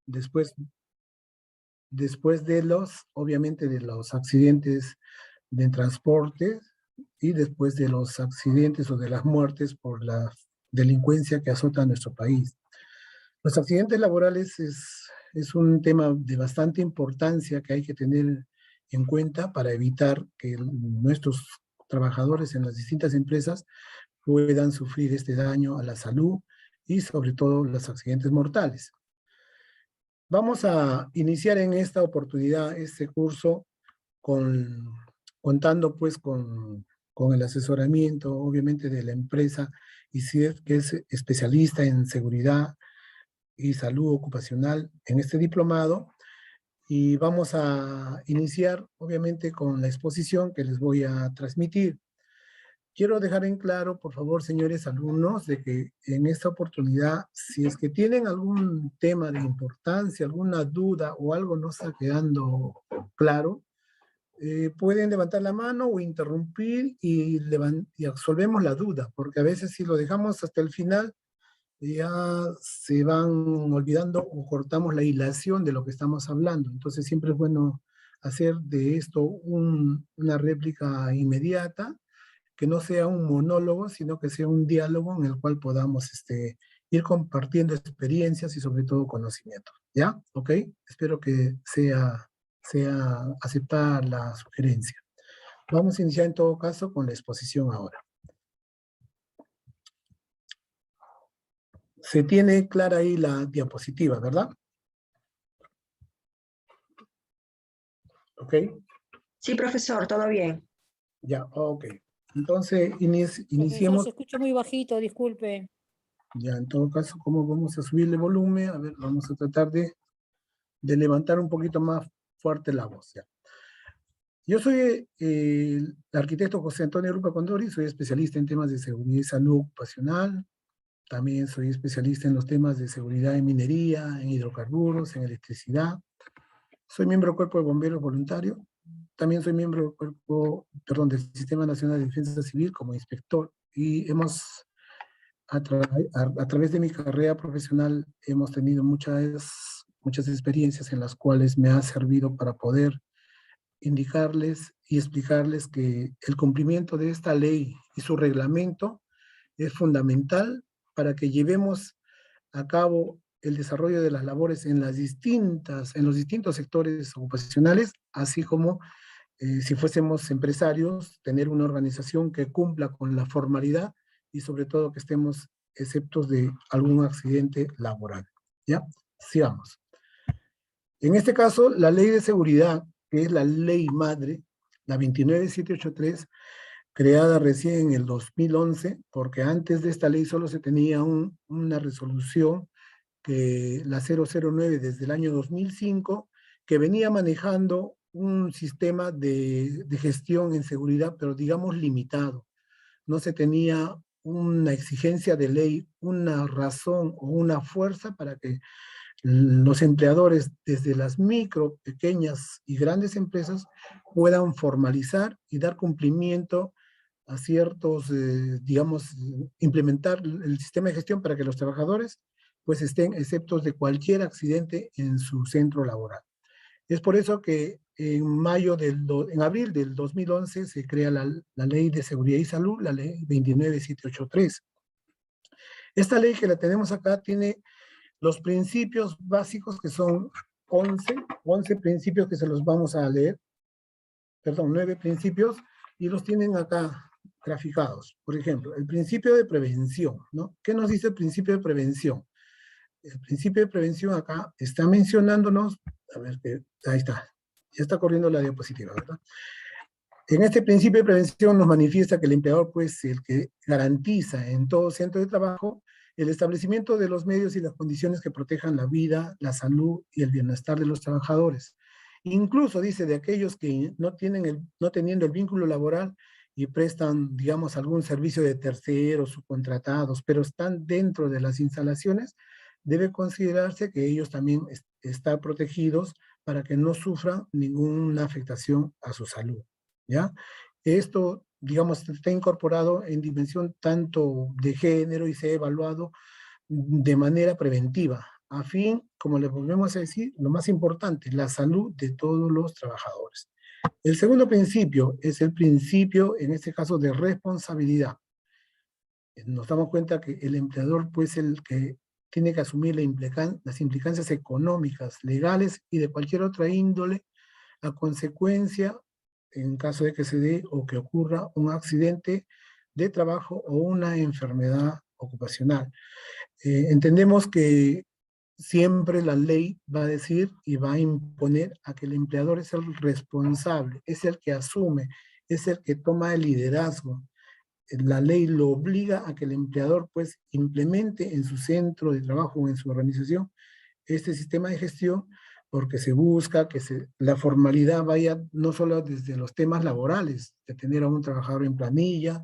después, después de obviamente de los accidentes de transporte y después de los accidentes o de las muertes por la delincuencia que azota a nuestro país. Los accidentes laborales es un tema de bastante importancia que hay que tener en cuenta para evitar que nuestros trabajadores en las distintas empresas puedan sufrir este daño a la salud y sobre todo los accidentes mortales. Vamos a iniciar en esta oportunidad este curso contando pues con el asesoramiento obviamente de la empresa ICIEF, que es especialista en seguridad y salud ocupacional en este diplomado, y vamos a iniciar obviamente con la exposición que les voy a transmitir. Quiero dejar en claro, por favor, señores alumnos, de que en esta oportunidad, si es que tienen algún tema de importancia, alguna duda o algo no está quedando claro, pueden levantar la mano o interrumpir y absolvemos la duda, porque a veces si lo dejamos hasta el final, ya se van olvidando o cortamos la hilación de lo que estamos hablando. Entonces siempre es bueno hacer de esto una réplica inmediata, que no sea un monólogo, sino que sea un diálogo en el cual podamos ir compartiendo experiencias y sobre todo conocimiento. ¿Ya? ¿Ok? Espero que sea aceptada la sugerencia. Vamos a iniciar en todo caso con la exposición ahora. Se tiene clara ahí la diapositiva, ¿verdad? ¿Ok? Sí, profesor, todo bien. Ya, ok. Entonces, Profesor, iniciemos. se escucha muy bajito, disculpe. Ya, en todo caso, ¿cómo vamos a subirle volumen? A ver, vamos a tratar de levantar un poquito más fuerte la voz. Ya. Yo soy el arquitecto José Antonio Lupa Condori, soy especialista en temas de seguridad y salud ocupacional. También soy especialista en los temas de seguridad en minería, en hidrocarburos, en electricidad. Soy miembro del Cuerpo de Bomberos Voluntario. También soy miembro del del Sistema Nacional de Defensa Civil como inspector. Y a través de mi carrera profesional, hemos tenido muchas experiencias en las cuales me ha servido para poder indicarles y explicarles que el cumplimiento de esta ley y su reglamento es fundamental para que llevemos a cabo el desarrollo de las labores en los distintos sectores ocupacionales, así como si fuésemos empresarios, tener una organización que cumpla con la formalidad y sobre todo que estemos exceptos de algún accidente laboral. ¿Ya? Sigamos. En este caso, la ley de seguridad, que es la ley madre, la 29783, creada recién en el 2011, porque antes de esta ley solo se tenía una resolución, que la 009 desde el año 2005, que venía manejando un sistema de gestión en seguridad, pero digamos limitado. No se tenía una exigencia de ley, una razón o una fuerza para que los empleadores desde las micro, pequeñas y grandes empresas puedan formalizar y dar cumplimiento a ciertos, digamos, implementar el sistema de gestión para que los trabajadores pues estén exceptos de cualquier accidente en su centro laboral. Es por eso que en abril del 2011 se crea la Ley de Seguridad y Salud, la Ley 29783. Esta ley que la tenemos acá tiene los principios básicos, que son 11 principios que se los vamos a leer, perdón, 9 principios, y los tienen acá graficados. Por ejemplo, el principio de prevención, ¿no? ¿Qué nos dice el principio de prevención? El principio de prevención acá está mencionándonos, a ver, ahí está, ya está corriendo la diapositiva, ¿verdad? En este principio de prevención nos manifiesta que el empleador, pues, el que garantiza en todo centro de trabajo el establecimiento de los medios y las condiciones que protejan la vida, la salud y el bienestar de los trabajadores. Incluso dice de aquellos que no teniendo el vínculo laboral y prestan, digamos, algún servicio de terceros, subcontratados, pero están dentro de las instalaciones, debe considerarse que ellos también están protegidos para que no sufran ninguna afectación a su salud, ¿ya? Esto, digamos, está incorporado en dimensión tanto de género y se ha evaluado de manera preventiva, a fin, como le volvemos a decir, lo más importante, la salud de todos los trabajadores. El segundo principio es el principio, en este caso, de responsabilidad. Nos damos cuenta que el empleador, pues, el que tiene que asumir las implicancias económicas, legales y de cualquier otra índole a consecuencia, en caso de que se dé o que ocurra un accidente de trabajo o una enfermedad ocupacional. Entendemos que siempre la ley va a decir y va a imponer a que el empleador es el responsable, es el que asume, es el que toma el liderazgo. La ley lo obliga a que el empleador pues implemente en su centro de trabajo o en su organización este sistema de gestión, porque se busca que la formalidad vaya no solo desde los temas laborales, de tener a un trabajador en planilla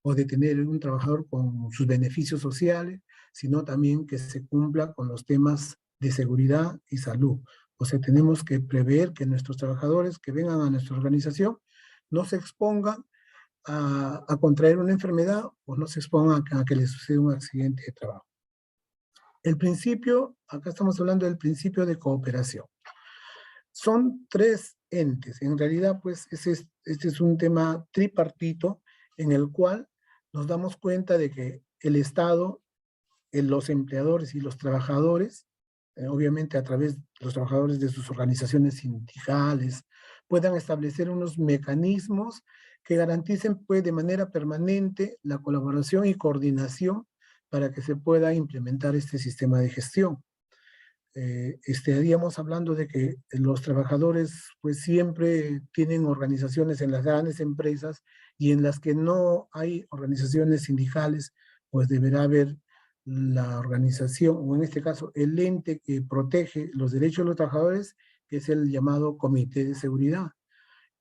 o de tener un trabajador con sus beneficios sociales, sino también que se cumpla con los temas de seguridad y salud. O sea, tenemos que prever que nuestros trabajadores que vengan a nuestra organización no se expongan a contraer una enfermedad o no se expongan a que les suceda un accidente de trabajo. El principio, acá estamos hablando del principio de cooperación. Son tres entes. En realidad, pues, este es un tema tripartito en el cual nos damos cuenta de que el Estado, los empleadores y los trabajadores, obviamente a través de los trabajadores de sus organizaciones sindicales, puedan establecer unos mecanismos que garanticen, pues, de manera permanente la colaboración y coordinación para que se pueda implementar este sistema de gestión. Estaríamos hablando de que los trabajadores pues siempre tienen organizaciones en las grandes empresas y en las que no hay organizaciones sindicales, pues deberá haber la organización, o en este caso el ente que protege los derechos de los trabajadores, que es el llamado Comité de Seguridad.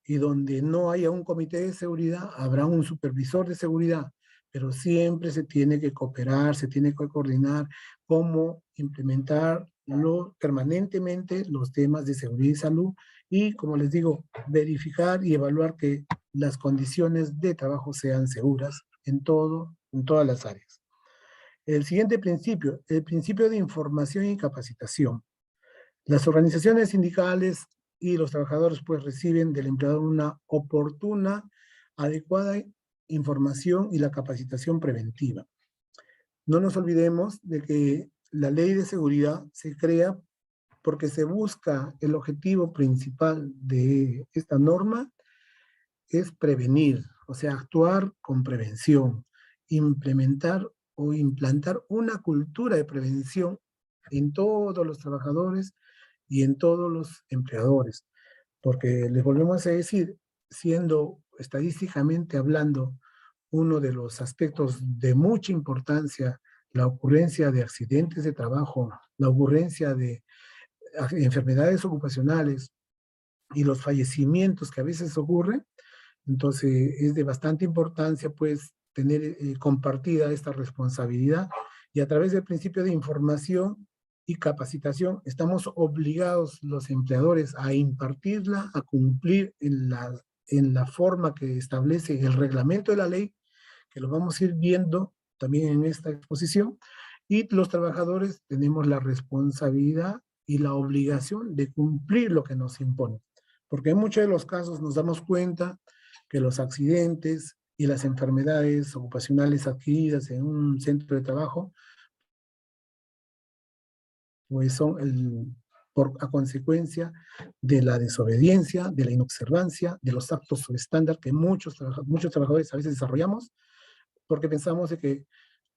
Y donde no haya un comité de seguridad, habrá un supervisor de seguridad, pero siempre se tiene que cooperar, se tiene que coordinar cómo implementar permanentemente los temas de seguridad y salud y, como les digo, verificar y evaluar que las condiciones de trabajo sean seguras en todas las áreas. El siguiente principio, el principio de información y capacitación. Las organizaciones sindicales y los trabajadores pues reciben del empleador una oportuna, adecuada información y la capacitación preventiva. No nos olvidemos de que la ley de seguridad se crea porque se busca, el objetivo principal de esta norma es prevenir, o sea, actuar con prevención, implementar o implantar una cultura de prevención en todos los trabajadores y en todos los empleadores. Porque les volvemos a decir, siendo estadísticamente hablando uno de los aspectos de mucha importancia, la ocurrencia de accidentes de trabajo, la ocurrencia de enfermedades ocupacionales y los fallecimientos que a veces ocurren, entonces es de bastante importancia pues tener compartida esta responsabilidad y a través del principio de información y capacitación estamos obligados los empleadores a impartirla, a cumplir en la forma que establece el reglamento de la ley, que lo vamos a ir viendo también en esta exposición, y los trabajadores tenemos la responsabilidad y la obligación de cumplir lo que nos impone. Porque en muchos de los casos nos damos cuenta que los accidentes y las enfermedades ocupacionales adquiridas en un centro de trabajo, pues son a consecuencia de la desobediencia, de la inobservancia, de los actos estándar que muchos trabajadores a veces desarrollamos, porque pensamos de que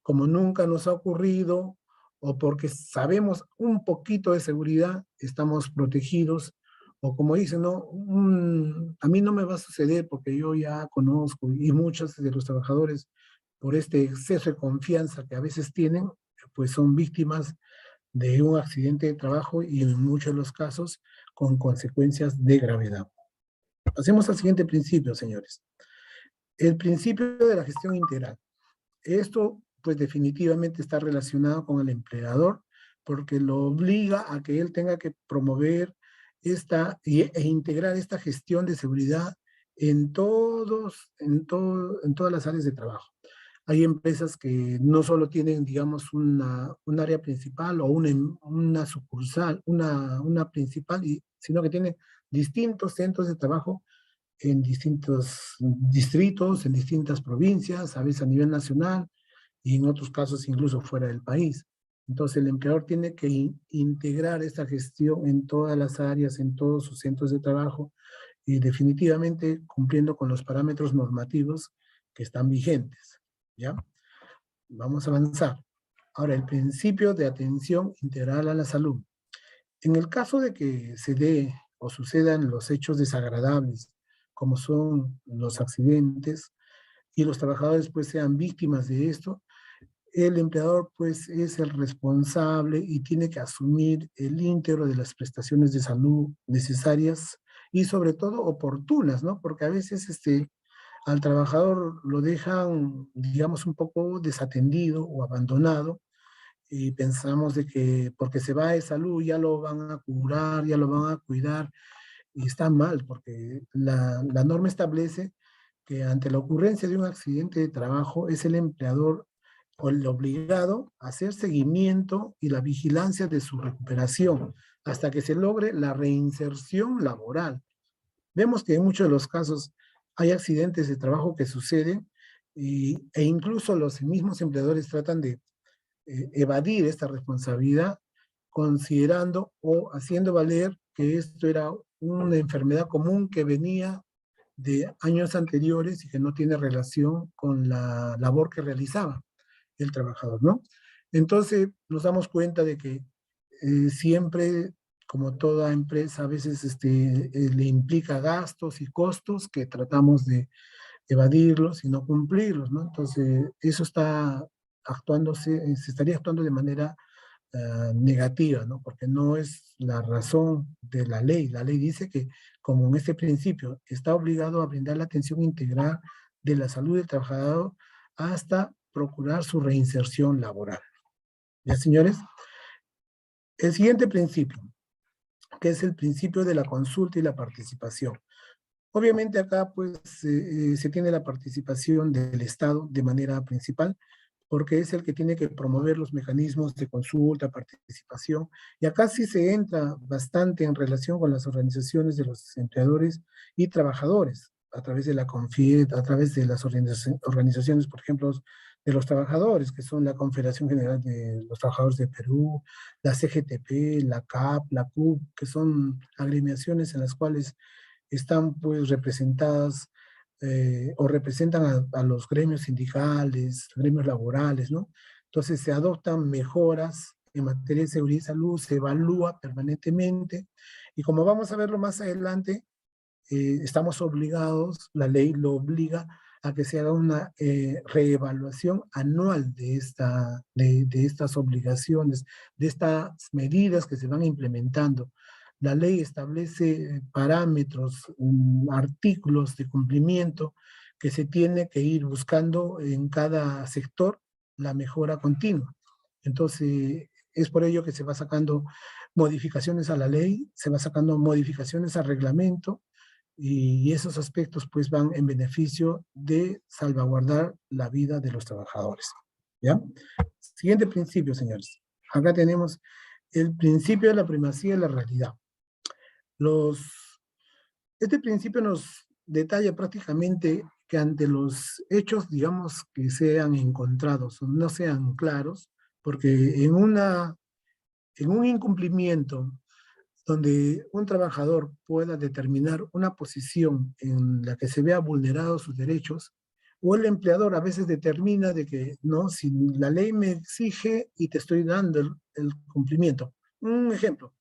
como nunca nos ha ocurrido o porque sabemos un poquito de seguridad, estamos protegidos, o como dicen, no, a mí no me va a suceder porque yo ya conozco, y muchos de los trabajadores, por este exceso de confianza que a veces tienen, pues son víctimas de un accidente de trabajo y en muchos de los casos con consecuencias de gravedad. Pasemos al siguiente principio, señores. El principio de la gestión integral. Esto, pues definitivamente está relacionado con el empleador, porque lo obliga a que él tenga que promover e integrar esta gestión de seguridad en todas las áreas de trabajo. Hay empresas que no solo tienen, digamos, un área principal o una sucursal, una principal, sino que tienen distintos centros de trabajo en distintos distritos, en distintas provincias, a veces a nivel nacional y en otros casos incluso fuera del país. Entonces el empleador tiene que integrar esta gestión en todas las áreas, en todos sus centros de trabajo y definitivamente cumpliendo con los parámetros normativos que están vigentes. ¿Ya? Vamos a avanzar. Ahora, el principio de atención integral a la salud. En el caso de que se dé o sucedan los hechos desagradables, como son los accidentes, y los trabajadores pues sean víctimas de esto, el empleador pues es el responsable y tiene que asumir el íntegro de las prestaciones de salud necesarias y sobre todo oportunas, ¿no? Porque a veces al trabajador lo dejan, digamos, un poco desatendido o abandonado y pensamos de que porque se va de salud ya lo van a curar, ya lo van a cuidar, y está mal, porque la norma establece que ante la ocurrencia de un accidente de trabajo es el empleador o el obligado a hacer seguimiento y la vigilancia de su recuperación hasta que se logre la reinserción laboral. Vemos que en muchos de los casos hay accidentes de trabajo que suceden e incluso los mismos empleadores tratan de evadir esta responsabilidad considerando o haciendo valer que esto era una enfermedad común que venía de años anteriores y que no tiene relación con la labor que realizaba el trabajador, ¿no? Entonces nos damos cuenta de que siempre, como toda empresa, a veces le implica gastos y costos que tratamos de evadirlos y no cumplirlos, ¿no? Entonces eso está actuándose, se estaría actuando de manera negativa, ¿no? Porque no es la razón de la ley. La ley dice que, como en este principio, está obligado a brindar la atención integral de la salud del trabajador hasta procurar su reinserción laboral. ¿Ya, señores? El siguiente principio, que es el principio de la consulta y la participación. Obviamente acá pues se tiene la participación del Estado de manera principal, porque es el que tiene que promover los mecanismos de consulta, participación, y acá sí se entra bastante en relación con las organizaciones de los empleadores y trabajadores, a través de la CONFIED, a través de las organizaciones, por ejemplo, de los trabajadores, que son la Confederación General de los Trabajadores de Perú, la CGTP, la CAP, la CUP, que son agremiaciones en las cuales están pues representadas o representan a los gremios sindicales, gremios laborales, ¿no? Entonces se adoptan mejoras en materia de seguridad y salud, se evalúa permanentemente y como vamos a verlo más adelante, estamos obligados, la ley lo obliga a que se haga una reevaluación anual de estas obligaciones, de estas medidas que se van implementando. La ley establece parámetros, artículos de cumplimiento que se tiene que ir buscando en cada sector la mejora continua. Entonces, es por ello que se va sacando modificaciones a la ley, se va sacando modificaciones al reglamento, y esos aspectos pues van en beneficio de salvaguardar la vida de los trabajadores. ¿Ya? Siguiente principio, señores. Acá tenemos el principio de la primacía de la realidad. Este principio nos detalla prácticamente que ante los hechos, digamos, que sean encontrados o no sean claros, porque en un incumplimiento donde un trabajador pueda determinar una posición en la que se vea vulnerados sus derechos, o el empleador a veces determina de que, no, si la ley me exige y te estoy dando el cumplimiento. Un ejemplo,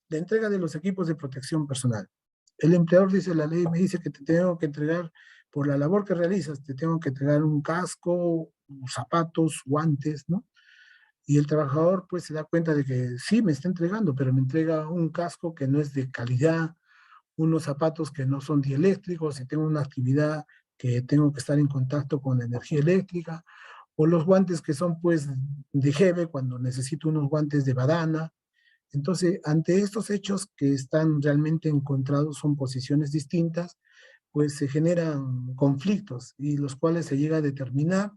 la entrega de los equipos de protección personal. El empleador dice, la ley me dice que te tengo que entregar, por la labor que realizas, te tengo que entregar un casco, zapatos, guantes, ¿no? Y el trabajador pues se da cuenta de que sí, me está entregando, pero me entrega un casco que no es de calidad, unos zapatos que no son dieléctricos, y tengo una actividad que tengo que estar en contacto con la energía eléctrica, o los guantes que son pues de jeve cuando necesito unos guantes de badana. Entonces, ante estos hechos que están realmente encontrados, son posiciones distintas, pues se generan conflictos y los cuales se llega a determinar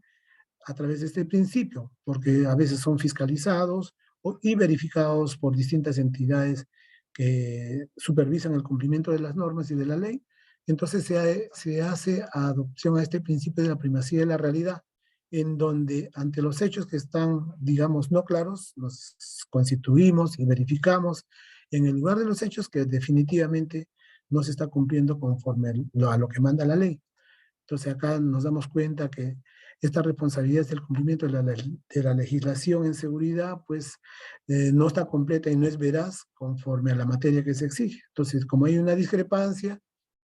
a través de este principio, porque a veces son fiscalizados y verificados por distintas entidades que supervisan el cumplimiento de las normas y de la ley. Entonces se hace adopción a este principio de la primacía de la realidad, en donde ante los hechos que están, digamos, no claros, los constituimos y verificamos en el lugar de los hechos que definitivamente no se está cumpliendo conforme a lo que manda la ley. Entonces acá nos damos cuenta que esta responsabilidad del cumplimiento de la legislación en seguridad, pues no está completa y no es veraz conforme a la materia que se exige. Entonces, como hay una discrepancia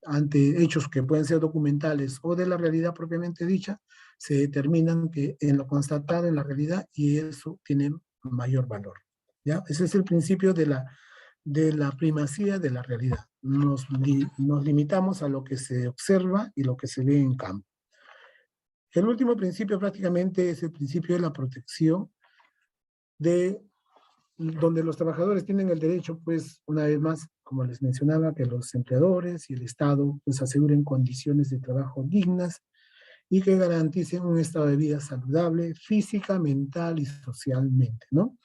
ante hechos que pueden ser documentales o de la realidad propiamente dicha, se determinan que en lo constatado en la realidad y eso tiene mayor valor. ¿Ya? Ese es el principio de la primacía de la realidad. Nos limitamos a lo que se observa y lo que se ve en campo. El último principio prácticamente es el principio de la protección, donde los trabajadores tienen el derecho, pues, una vez más, como les mencionaba, que los empleadores y el Estado pues aseguren condiciones de trabajo dignas y que garanticen un estado de vida saludable, física, mental y socialmente, ¿no?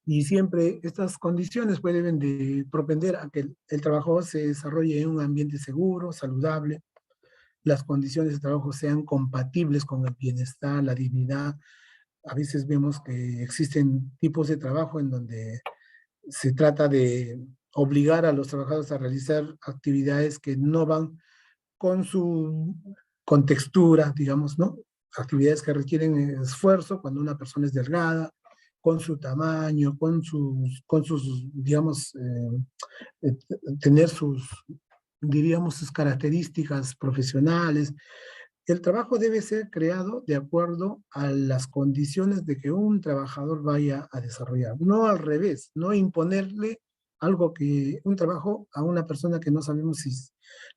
Y siempre estas condiciones pues deben de propender a que el trabajador se desarrolle en un ambiente seguro, saludable, las condiciones de trabajo sean compatibles con el bienestar, la dignidad. A veces vemos que existen tipos de trabajo en donde se trata de obligar a los trabajadores a realizar actividades que no van con su contextura, digamos, ¿no? Actividades que requieren esfuerzo cuando una persona es delgada, con su tamaño, con sus digamos, tener sus, diríamos, sus características profesionales. El trabajo debe ser creado de acuerdo a las condiciones de que un trabajador vaya a desarrollar, no al revés, no imponerle algo que, un trabajo a una persona que no sabemos si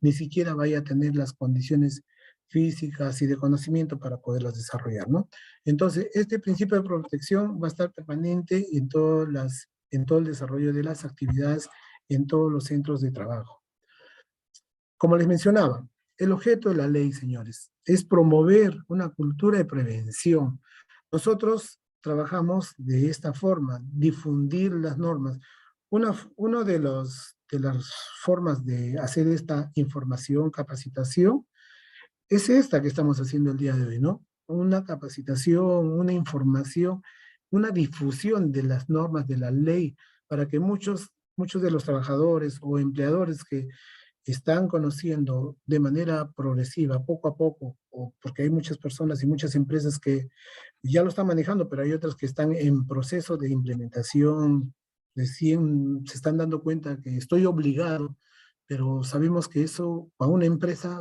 ni siquiera vaya a tener las condiciones físicas y de conocimiento para poderlas desarrollar, ¿no? Entonces, este principio de protección va a estar permanente en todo el desarrollo de las actividades en todos los centros de trabajo. Como les mencionaba, el objeto de la ley, señores, es promover una cultura de prevención. Nosotros trabajamos de esta forma, difundir las normas. Una de las formas de hacer esta información, capacitación, es esta que estamos haciendo el día de hoy, ¿no? Una capacitación, una información, una difusión de las normas de la ley para que muchos de los trabajadores o empleadores que están conociendo de manera progresiva, poco a poco, porque hay muchas personas y muchas empresas que ya lo están manejando, pero hay otras que están en proceso de implementación, recién se están dando cuenta que estoy obligado, pero sabemos que eso a una empresa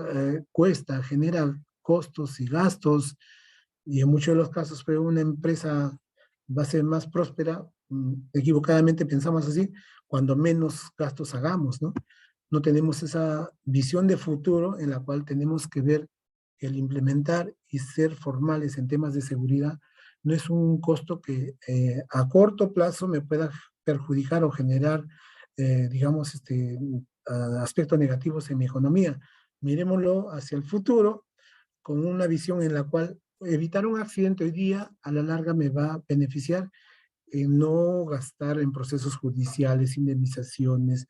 cuesta, genera costos y gastos, y en muchos de los casos, pero una empresa va a ser más próspera, equivocadamente pensamos así, cuando menos gastos hagamos, ¿no? No tenemos esa visión de futuro en la cual tenemos que ver que el implementar y ser formales en temas de seguridad no es un costo que a corto plazo me pueda perjudicar o generar, digamos, aspectos negativos en mi economía. Miremoslo hacia el futuro con una visión en la cual evitar un accidente hoy día a la larga me va a beneficiar en no gastar en procesos judiciales, indemnizaciones,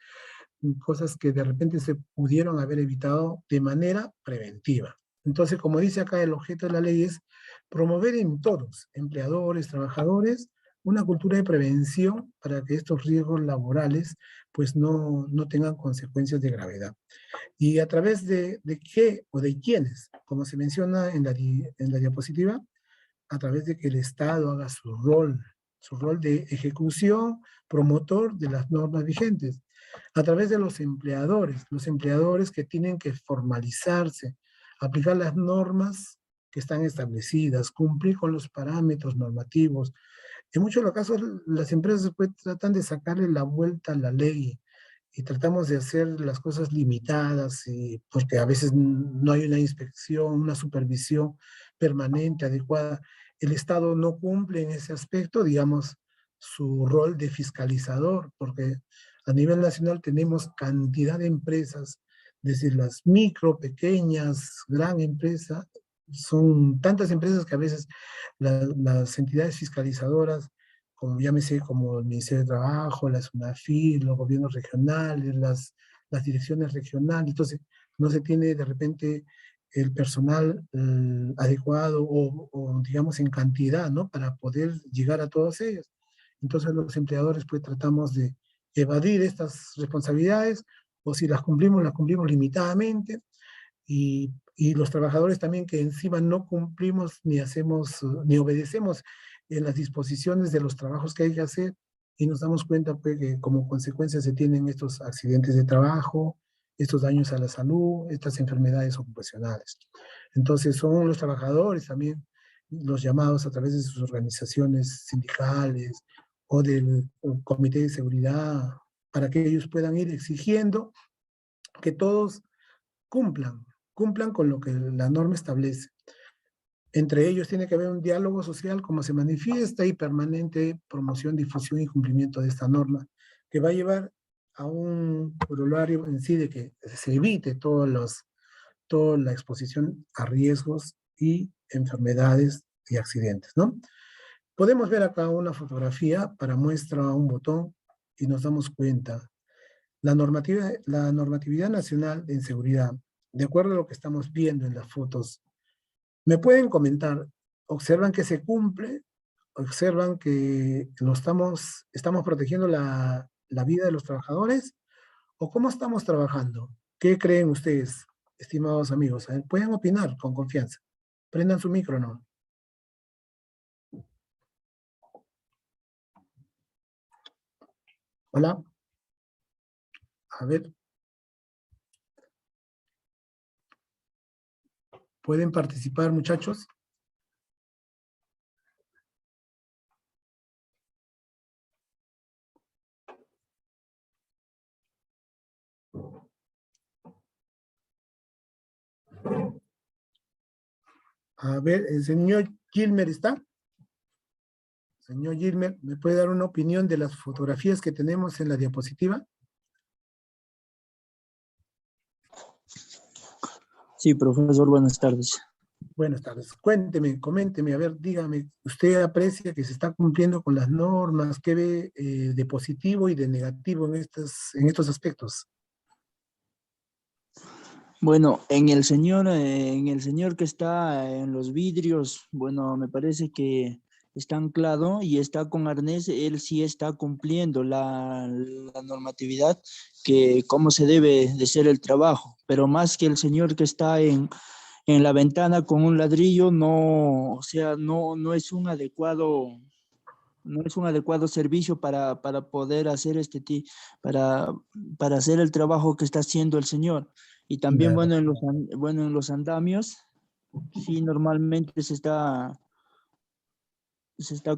cosas que de repente se pudieron haber evitado de manera preventiva. Entonces, como dice acá, el objeto de la ley es promover en todos, empleadores, trabajadores, una cultura de prevención para que estos riesgos laborales pues no tengan consecuencias de gravedad. ¿Y a través de qué o de quiénes? Como se menciona en la diapositiva, a través de que el Estado haga su rol de ejecución, promotor de las normas vigentes, a través de los empleadores que tienen que formalizarse, aplicar las normas que están establecidas, cumplir con los parámetros normativos. En muchos de los casos, las empresas pues, tratan de sacarle la vuelta a la ley y tratamos de hacer las cosas limitadas, porque a veces no hay una inspección, una supervisión permanente, adecuada. El Estado no cumple en ese aspecto, digamos, su rol de fiscalizador, porque a nivel nacional tenemos cantidad de empresas, desde las micro, pequeñas, gran empresa, son tantas empresas que a veces las entidades fiscalizadoras, como llámese como el Ministerio de Trabajo, la SUNAFIR, los gobiernos regionales, las direcciones regionales, entonces no se tiene de repente el personal adecuado o, digamos en cantidad, ¿no? Para poder llegar a todos ellos. Entonces los empleadores pues tratamos de evadir estas responsabilidades o si las cumplimos limitadamente y los trabajadores también que encima no cumplimos ni hacemos, ni obedecemos en las disposiciones de los trabajos que hay que hacer y nos damos cuenta pues, que como consecuencia se tienen estos accidentes de trabajo, estos daños a la salud, estas enfermedades ocupacionales. Entonces son los trabajadores también los llamados a través de sus organizaciones sindicales o del comité de seguridad para que ellos puedan ir exigiendo que todos cumplan, cumplan con lo que la norma establece. Entre ellos tiene que haber un diálogo social como se manifiesta y permanente promoción, difusión y cumplimiento de esta norma, que va a llevar a un corolario en sí de que se evite toda la exposición a riesgos y enfermedades y accidentes, ¿no? Podemos ver acá una fotografía para muestra un botón y nos damos cuenta. La normatividad nacional en seguridad, de acuerdo a lo que estamos viendo en las fotos, ¿me pueden comentar? ¿Observan que se cumple? ¿Observan que estamos protegiendo la vida de los trabajadores? ¿O cómo estamos trabajando? ¿Qué creen ustedes, estimados amigos? Pueden opinar con confianza. Prendan su micro, ¿no? Hola. A ver. ¿Pueden participar, muchachos? A ver, el señor Gilmer está. Señor Gilmer, ¿me puede dar una opinión de las fotografías que tenemos en la diapositiva? Sí, profesor, buenas tardes. Buenas tardes. Cuénteme, coménteme, a ver, dígame, ¿usted aprecia que se está cumpliendo con las normas? ¿Qué ve de positivo y de negativo en estos aspectos? Bueno, en el señor que está en los vidrios, bueno, me parece que está anclado y está con arnés, él sí está cumpliendo la normatividad que cómo se debe de ser el trabajo, pero más que el señor que está en la ventana con un ladrillo, no, o sea, no es un adecuado. No es un adecuado servicio para poder hacer para, para hacer el trabajo que está haciendo el señor. Y también, Claro. bueno, en los andamios, sí, normalmente se está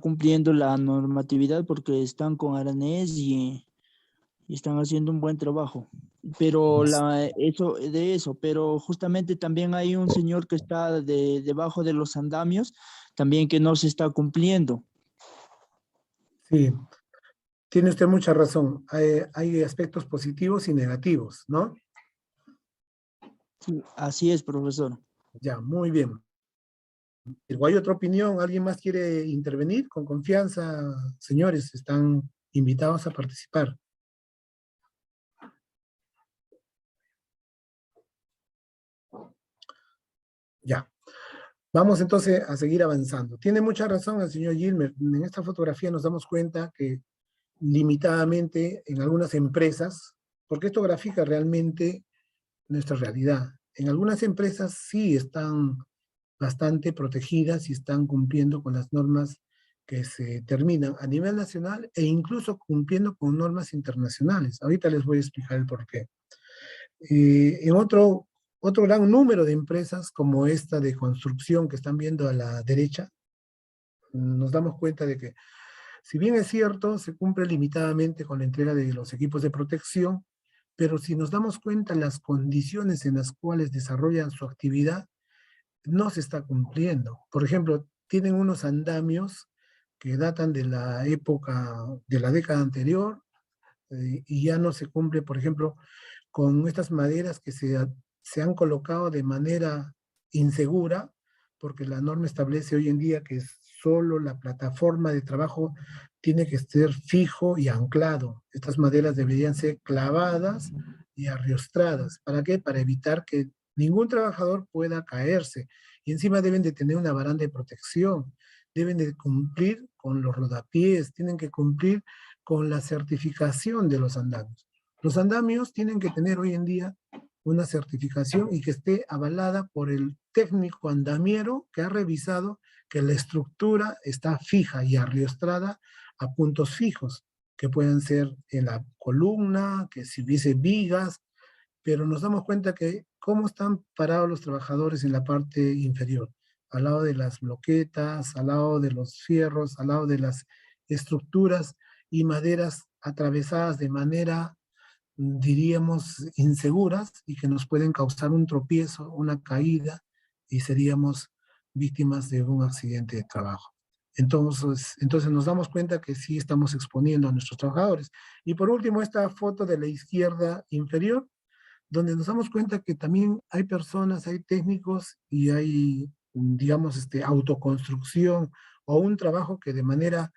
cumpliendo la normatividad porque están con aranés y están haciendo un buen trabajo. Pero pero justamente también hay un señor que está debajo de los andamios, también que no se está cumpliendo. Sí, tiene usted mucha razón. Hay aspectos positivos y negativos, ¿no? Sí, así es, profesor. Ya, muy bien. ¿O hay otra opinión? ¿Alguien más quiere intervenir? Con confianza, señores, están invitados a participar. Ya. Vamos entonces a seguir avanzando. Tiene mucha razón el señor Gilmer. En esta fotografía nos damos cuenta que limitadamente en algunas empresas, porque esto grafica realmente nuestra realidad. En algunas empresas sí están bastante protegidas y están cumpliendo con las normas que se terminan a nivel nacional e incluso cumpliendo con normas internacionales. Ahorita les voy a explicar el porqué. En otro gran número de empresas como esta de construcción que están viendo a la derecha, nos damos cuenta de que si bien es cierto, se cumple limitadamente con la entrega de los equipos de protección, pero si nos damos cuenta las condiciones en las cuales desarrollan su actividad, no se está cumpliendo. Por ejemplo, tienen unos andamios que datan de la época, de la década anterior, y ya no se cumple, por ejemplo, con estas maderas que se han colocado de manera insegura porque la norma establece hoy en día que solo la plataforma de trabajo tiene que ser fijo y anclado. Estas maderas deberían ser clavadas y arriostradas. ¿Para qué? Para evitar que ningún trabajador pueda caerse. Y encima deben de tener una baranda de protección, deben de cumplir con los rodapiés, tienen que cumplir con la certificación de los andamios. Los andamios tienen que tener hoy en día una certificación y que esté avalada por el técnico andamiero que ha revisado que la estructura está fija y arriostrada a puntos fijos, que pueden ser en la columna, que si hubiese vigas, pero nos damos cuenta que cómo están parados los trabajadores en la parte inferior, al lado de las bloquetas, al lado de los fierros, al lado de las estructuras y maderas atravesadas de manera, diríamos, inseguras y que nos pueden causar un tropiezo, una caída y seríamos víctimas de un accidente de trabajo. Entonces nos damos cuenta que sí estamos exponiendo a nuestros trabajadores. Y por último, esta foto de la izquierda inferior, donde nos damos cuenta que también hay personas, hay técnicos y hay, digamos, autoconstrucción o un trabajo que de manera,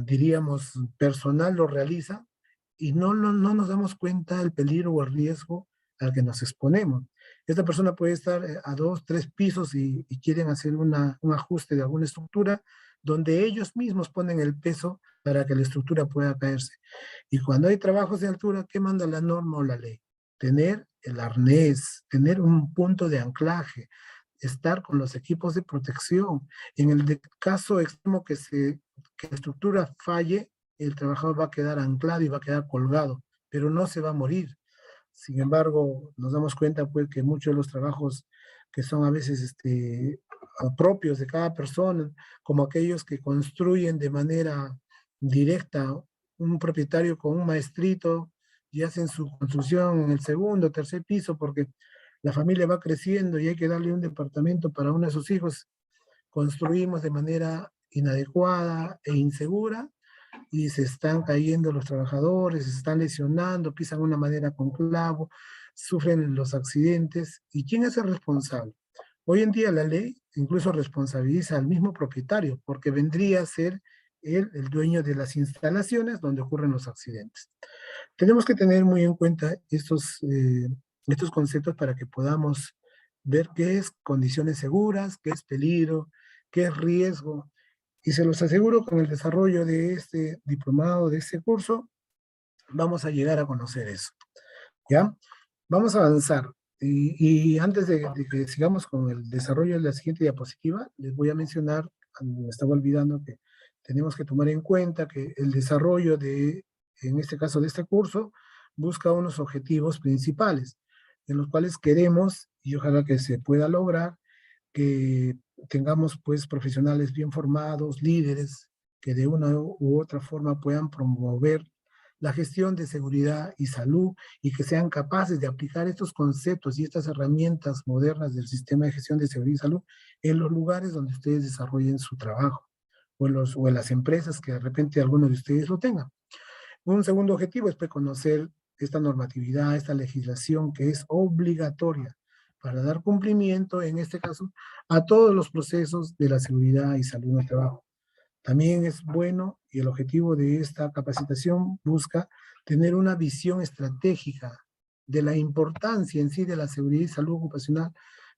diríamos, personal lo realiza y no nos damos cuenta del peligro o el riesgo al que nos exponemos. Esta persona puede estar a 2, 3 pisos y quieren hacer un ajuste de alguna estructura donde ellos mismos ponen el peso para que la estructura pueda caerse. Y cuando hay trabajos de altura, ¿qué manda la norma o la ley? Tener el arnés, tener un punto de anclaje, estar con los equipos de protección. En el caso extremo que la estructura falle, el trabajador va a quedar anclado y va a quedar colgado, pero no se va a morir. Sin embargo, nos damos cuenta pues que muchos de los trabajos que son a veces propios de cada persona, como aquellos que construyen de manera directa, un propietario con un maestrito y hacen su construcción en el segundo, tercer piso, porque la familia va creciendo y hay que darle un departamento para uno de sus hijos, construimos de manera inadecuada e insegura, y se están cayendo los trabajadores, se están lesionando, pisan una madera con clavo, sufren los accidentes. ¿Y quién es el responsable? Hoy en día la ley incluso responsabiliza al mismo propietario, porque vendría a ser él el dueño de las instalaciones donde ocurren los accidentes. Tenemos que tener muy en cuenta estos conceptos para que podamos ver qué es condiciones seguras, qué es peligro, qué es riesgo. Y se los aseguro, con el desarrollo de este diplomado, de este curso, vamos a llegar a conocer eso. ¿Ya? Vamos a avanzar. Y antes de que sigamos con el desarrollo de la siguiente diapositiva, les voy a mencionar, me estaba olvidando que tenemos que tomar en cuenta que el desarrollo en este caso de este curso, busca unos objetivos principales, en los cuales queremos, y ojalá que se pueda lograr, que tengamos pues profesionales bien formados, líderes, que de una u otra forma puedan promover la gestión de seguridad y salud y que sean capaces de aplicar estos conceptos y estas herramientas modernas del sistema de gestión de seguridad y salud en los lugares donde ustedes desarrollen su trabajo o en las empresas que de repente alguno de ustedes lo tengan. Un segundo objetivo es conocer esta normatividad, esta legislación que es obligatoria para dar cumplimiento, en este caso, a todos los procesos de la seguridad y salud en el trabajo. También es bueno, y el objetivo de esta capacitación busca tener una visión estratégica de la importancia en sí de la seguridad y salud ocupacional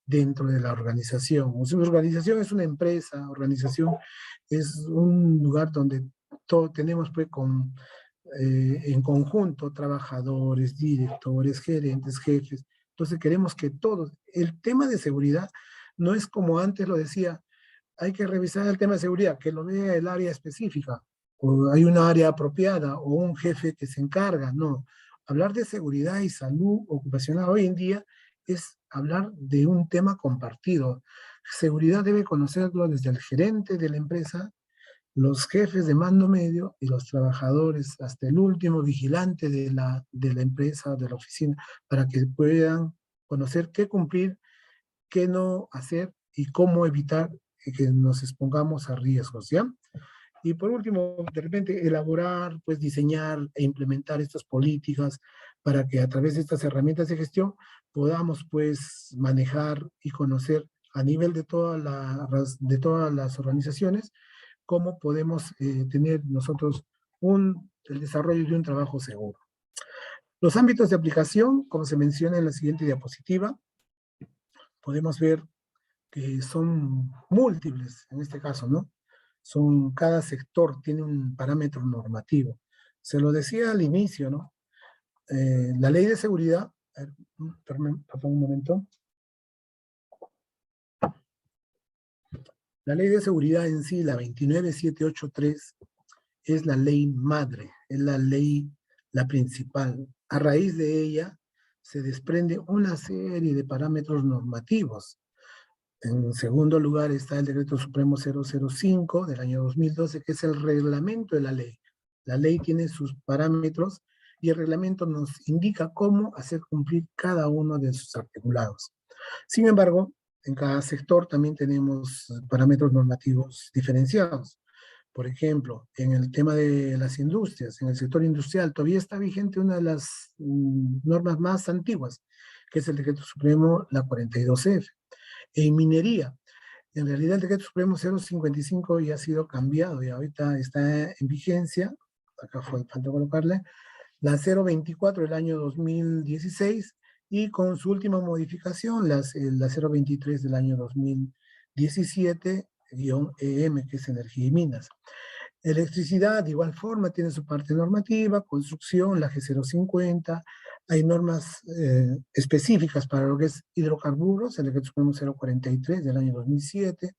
dentro de la organización. O sea, una organización es una empresa, organización es un lugar donde todos tenemos pues en conjunto trabajadores, directores, gerentes, jefes. Entonces queremos que todos, el tema de seguridad no es como antes lo decía, hay que revisar el tema de seguridad, que lo vea el área específica, o hay una área apropiada, o un jefe que se encarga, no. Hablar de seguridad y salud ocupacional hoy en día es hablar de un tema compartido. Seguridad debe conocerlo desde el gerente de la empresa, los jefes de mando medio y los trabajadores, hasta el último vigilante de la empresa, de la oficina, para que puedan conocer qué cumplir, qué no hacer y cómo evitar que nos expongamos a riesgos, ¿ya? Y por último, de repente, elaborar, pues diseñar e implementar estas políticas para que a través de estas herramientas de gestión podamos, pues, manejar y conocer a nivel de de todas las organizaciones, cómo podemos tener nosotros el desarrollo de un trabajo seguro. Los ámbitos de aplicación, como se menciona en la siguiente diapositiva, podemos ver que son múltiples en este caso, ¿no? Cada sector tiene un parámetro normativo. Se lo decía al inicio, ¿no? La ley de seguridad, perdón, un momento. La ley de seguridad en sí, la 29783, es la ley madre, es la ley, la principal. A raíz de ella se desprende una serie de parámetros normativos. En segundo lugar está el Decreto Supremo 005 del año 2012, que es el reglamento de la ley. La ley tiene sus parámetros y el reglamento nos indica cómo hacer cumplir cada uno de sus articulados. Sin embargo, en cada sector también tenemos parámetros normativos diferenciados. Por ejemplo, en el tema de las industrias, en el sector industrial, todavía está vigente una de las normas más antiguas, que es el Decreto Supremo, la 42F. En minería, en realidad el Decreto Supremo 055 ya ha sido cambiado y ahorita está en vigencia, acá falta colocarle, la 024 del año 2016 y con su última modificación, la 023 del año 2017-EM, que es energía y minas. Electricidad, de igual forma, tiene su parte normativa, construcción, la G050, hay normas específicas para lo que es hidrocarburos, el Decreto Supremo 043 del año 2007,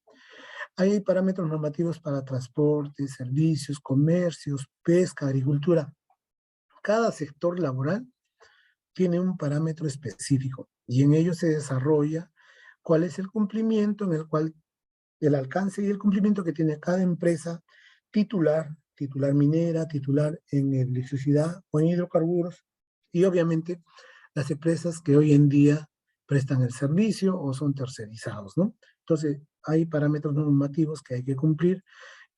hay parámetros normativos para transporte, servicios, comercios, pesca, agricultura. Cada sector laboral tiene un parámetro específico y en ello se desarrolla cuál es el cumplimiento en el cual el alcance y el cumplimiento que tiene cada empresa titular minera, titular en electricidad o en hidrocarburos y obviamente las empresas que hoy en día prestan el servicio o son tercerizados, ¿no? Entonces hay parámetros normativos que hay que cumplir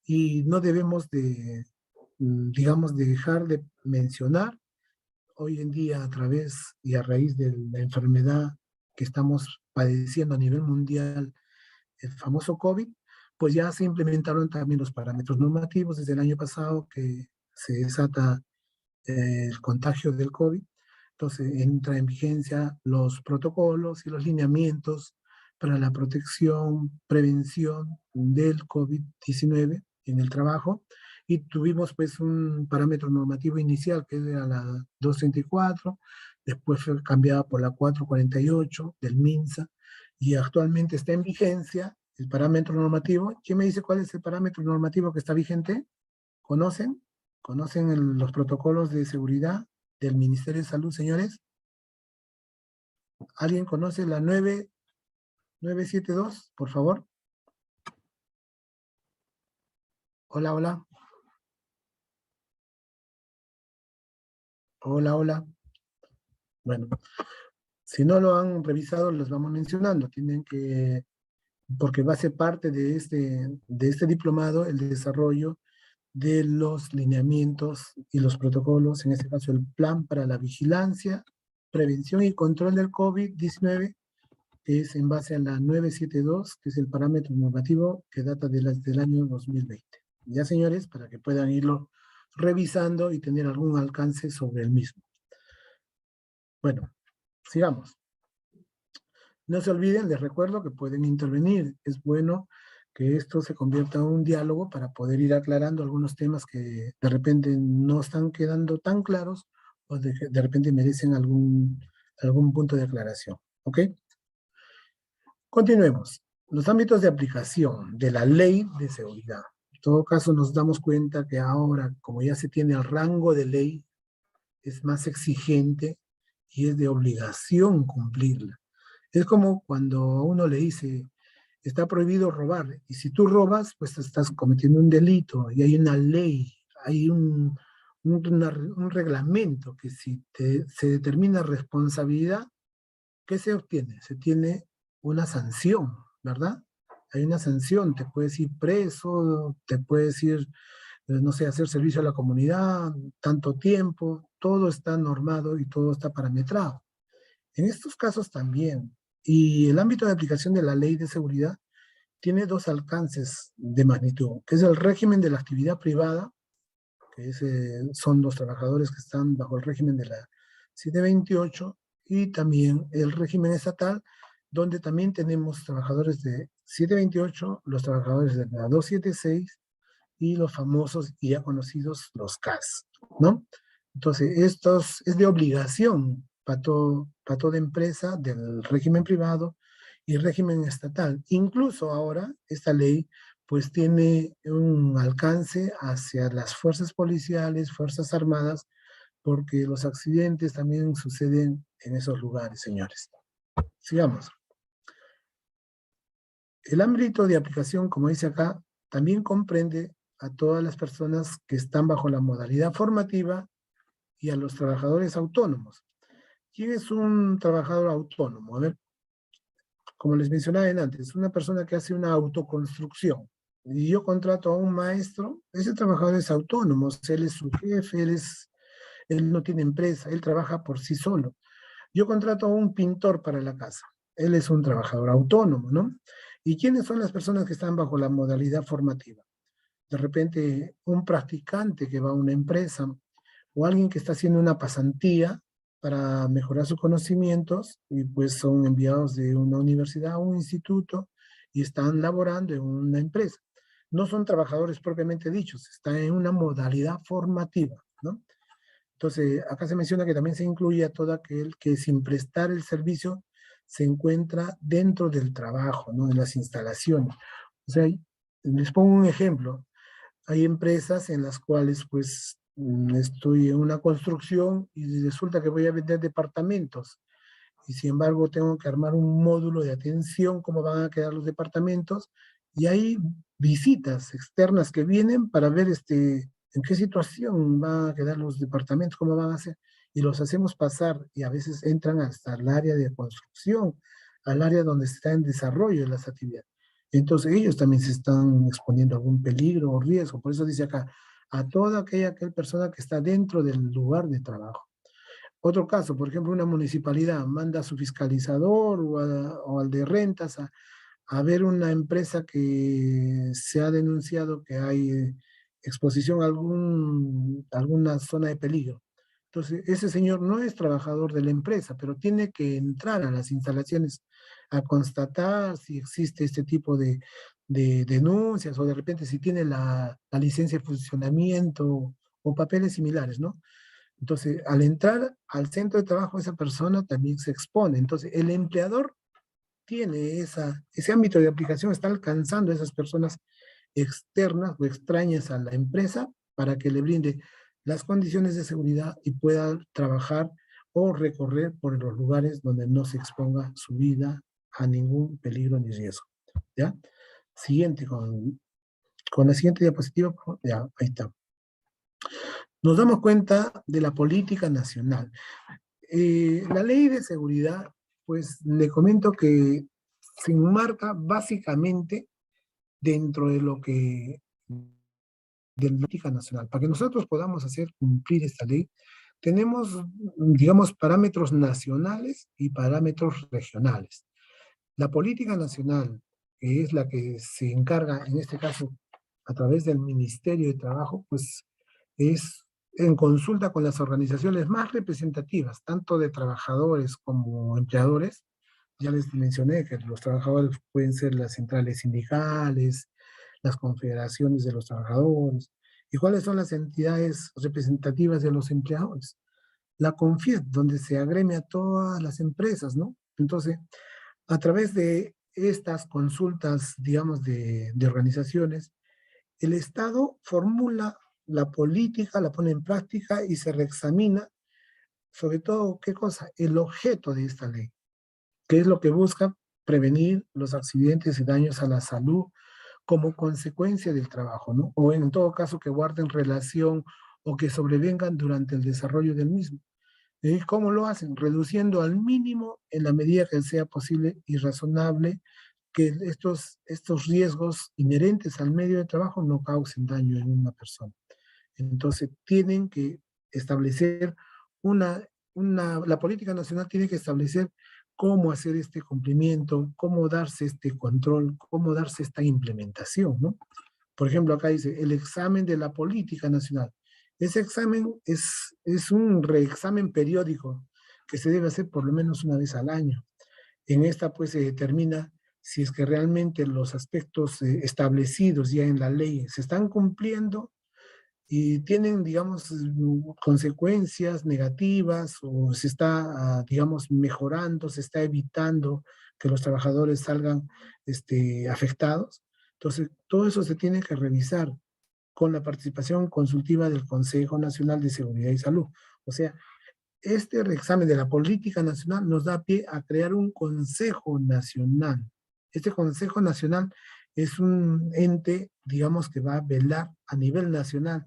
y no debemos de, digamos, de dejar de mencionar hoy en día a través y a raíz de la enfermedad que estamos padeciendo a nivel mundial, el famoso COVID, pues ya se implementaron también los parámetros normativos desde el año pasado que se desata el contagio del COVID. Entonces entra en vigencia los protocolos y los lineamientos para la protección, prevención del COVID-19 en el trabajo. Y tuvimos pues un parámetro normativo inicial que era la 234, después fue cambiada por la 448 del MINSA y actualmente está en vigencia el parámetro normativo. ¿Quién me dice cuál es el parámetro normativo que está vigente? ¿Conocen? ¿Conocen los protocolos de seguridad del Ministerio de Salud, señores? ¿Alguien conoce la 972, por favor? Hola, hola. Hola, hola. Bueno, si no lo han revisado, los vamos mencionando. Tienen que, porque va a ser parte de este diplomado, el desarrollo de los lineamientos y los protocolos, en este caso el plan para la vigilancia, prevención y control del COVID-19, que es en base a la 972, que es el parámetro normativo que data del año 2020. Ya, señores, para que puedan irlo revisando y tener algún alcance sobre el mismo. Bueno, sigamos. No se olviden, les recuerdo que pueden intervenir. Es bueno que esto se convierta en un diálogo para poder ir aclarando algunos temas que de repente no están quedando tan claros o de repente merecen algún punto de aclaración. ¿Ok? Continuemos. Los ámbitos de aplicación de la ley de seguridad. En todo caso, nos damos cuenta que ahora, como ya se tiene el rango de ley, es más exigente y es de obligación cumplirla. Es como cuando a uno le dice, está prohibido robar, y si tú robas, pues estás cometiendo un delito, y hay una ley, hay un reglamento que si se determina responsabilidad, ¿qué se obtiene? Se tiene una sanción, ¿verdad? Hay una sanción, te puedes ir preso, te puedes ir, no sé, hacer servicio a la comunidad, tanto tiempo, todo está normado y todo está parametrado. En estos casos también, Y el ámbito de aplicación de la ley de seguridad tiene dos alcances de magnitud, que es el régimen de la actividad privada, que son los trabajadores que están bajo el régimen de la 728, y también el régimen estatal, donde también tenemos trabajadores de 728, los trabajadores de la 276 y los famosos y ya conocidos los CAS, ¿no? Entonces, estos es de obligación para toda empresa del régimen privado y régimen estatal. Incluso ahora, esta ley pues tiene un alcance hacia las fuerzas policiales, fuerzas armadas, porque los accidentes también suceden en esos lugares, señores. Sigamos. El ámbito de aplicación, como dice acá, también comprende a todas las personas que están bajo la modalidad formativa y a los trabajadores autónomos. ¿Quién es un trabajador autónomo? A ver, como les mencionaba antes, una persona que hace una autoconstrucción. Y yo contrato a un maestro, ese trabajador es autónomo, él es su jefe, él no tiene empresa, él trabaja por sí solo. Yo contrato a un pintor para la casa, él es un trabajador autónomo, ¿no? ¿Y quiénes son las personas que están bajo la modalidad formativa? De repente, un practicante que va a una empresa o alguien que está haciendo una pasantía para mejorar sus conocimientos y pues son enviados de una universidad a un instituto y están laborando en una empresa. No son trabajadores propiamente dichos, están en una modalidad formativa, ¿no? Entonces, acá se menciona que también se incluye a todo aquel que sin prestar el servicio se encuentra dentro del trabajo, ¿no? En las instalaciones. O sea, les pongo un ejemplo. Hay empresas en las cuales pues estoy en una construcción y resulta que voy a vender departamentos y sin embargo tengo que armar un módulo de atención, cómo van a quedar los departamentos, y hay visitas externas que vienen para ver en qué situación van a quedar los departamentos, cómo van a ser, y los hacemos pasar, y a veces entran hasta el área de construcción, al área donde está en desarrollo de las actividades. Entonces ellos también se están exponiendo a algún peligro o riesgo, por eso dice acá, a toda aquella persona que está dentro del lugar de trabajo. Otro caso, por ejemplo, una municipalidad manda a su fiscalizador o al de rentas a ver una empresa que se ha denunciado que hay exposición a alguna zona de peligro. Entonces, ese señor no es trabajador de la empresa, pero tiene que entrar a las instalaciones a constatar si existe este tipo de denuncias o de repente si tiene la licencia de funcionamiento o papeles similares, ¿no? Entonces, al entrar al centro de trabajo, esa persona también se expone. Entonces, el empleador tiene ese ámbito de aplicación, está alcanzando a esas personas externas o extrañas a la empresa para que le brinde las condiciones de seguridad y pueda trabajar o recorrer por los lugares donde no se exponga su vida a ningún peligro ni riesgo. ¿Ya? Siguiente, con la siguiente diapositiva, ya, ahí está. Nos damos cuenta de la política nacional. La ley de seguridad, pues le comento que se enmarca básicamente dentro de lo que de la política nacional. Para que nosotros podamos hacer cumplir esta ley, tenemos, digamos, parámetros nacionales y parámetros regionales. La política nacional, que es la que se encarga, en este caso, a través del Ministerio de Trabajo, pues es en consulta con las organizaciones más representativas, tanto de trabajadores como empleadores. Ya les mencioné que los trabajadores pueden ser las centrales sindicales, las confederaciones de los trabajadores. ¿Y cuáles son las entidades representativas de los empleadores? La CONFIED, donde se agremia a todas las empresas, ¿no? Entonces, a través de estas consultas, digamos, de organizaciones, el Estado formula la política, la pone en práctica y se reexamina, sobre todo, ¿qué cosa? El objeto de esta ley, que es lo que busca prevenir los accidentes y daños a la salud como consecuencia del trabajo, ¿no? O en todo caso que guarden relación o que sobrevengan durante el desarrollo del mismo. ¿Y cómo lo hacen? Reduciendo al mínimo en la medida que sea posible y razonable que estos riesgos inherentes al medio de trabajo no causen daño en una persona. Entonces, tienen que establecer la política nacional tiene que establecer cómo hacer este cumplimiento, cómo darse este control, cómo darse esta implementación, ¿no? Por ejemplo, acá dice, el examen de la política nacional. Ese examen es un reexamen periódico que se debe hacer por lo menos una vez al año. En esta pues se determina si es que realmente los aspectos establecidos ya en la ley se están cumpliendo y tienen, digamos, consecuencias negativas o se está, digamos, mejorando, se está evitando que los trabajadores salgan afectados. Entonces, todo eso se tiene que revisar con la participación consultiva del Consejo Nacional de Seguridad y Salud. O sea, este reexamen de la política nacional nos da pie a crear un Consejo Nacional. Este Consejo Nacional es un ente, digamos, que va a velar a nivel nacional,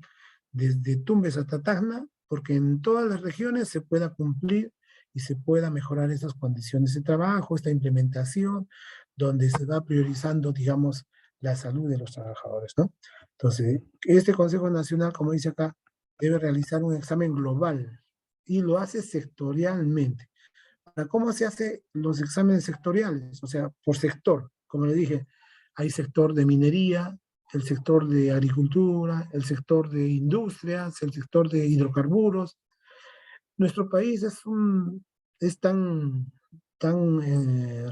desde Tumbes hasta Tacna, porque en todas las regiones se pueda cumplir y se pueda mejorar esas condiciones de trabajo, esta implementación, donde se va priorizando, digamos, la salud de los trabajadores, ¿no? Entonces, este Consejo Nacional, como dice acá, debe realizar un examen global y lo hace sectorialmente. ¿Cómo se hacen los exámenes sectoriales? O sea, por sector. Como le dije, hay sector de minería, el sector de agricultura, el sector de industrias, el sector de hidrocarburos. Nuestro país es tan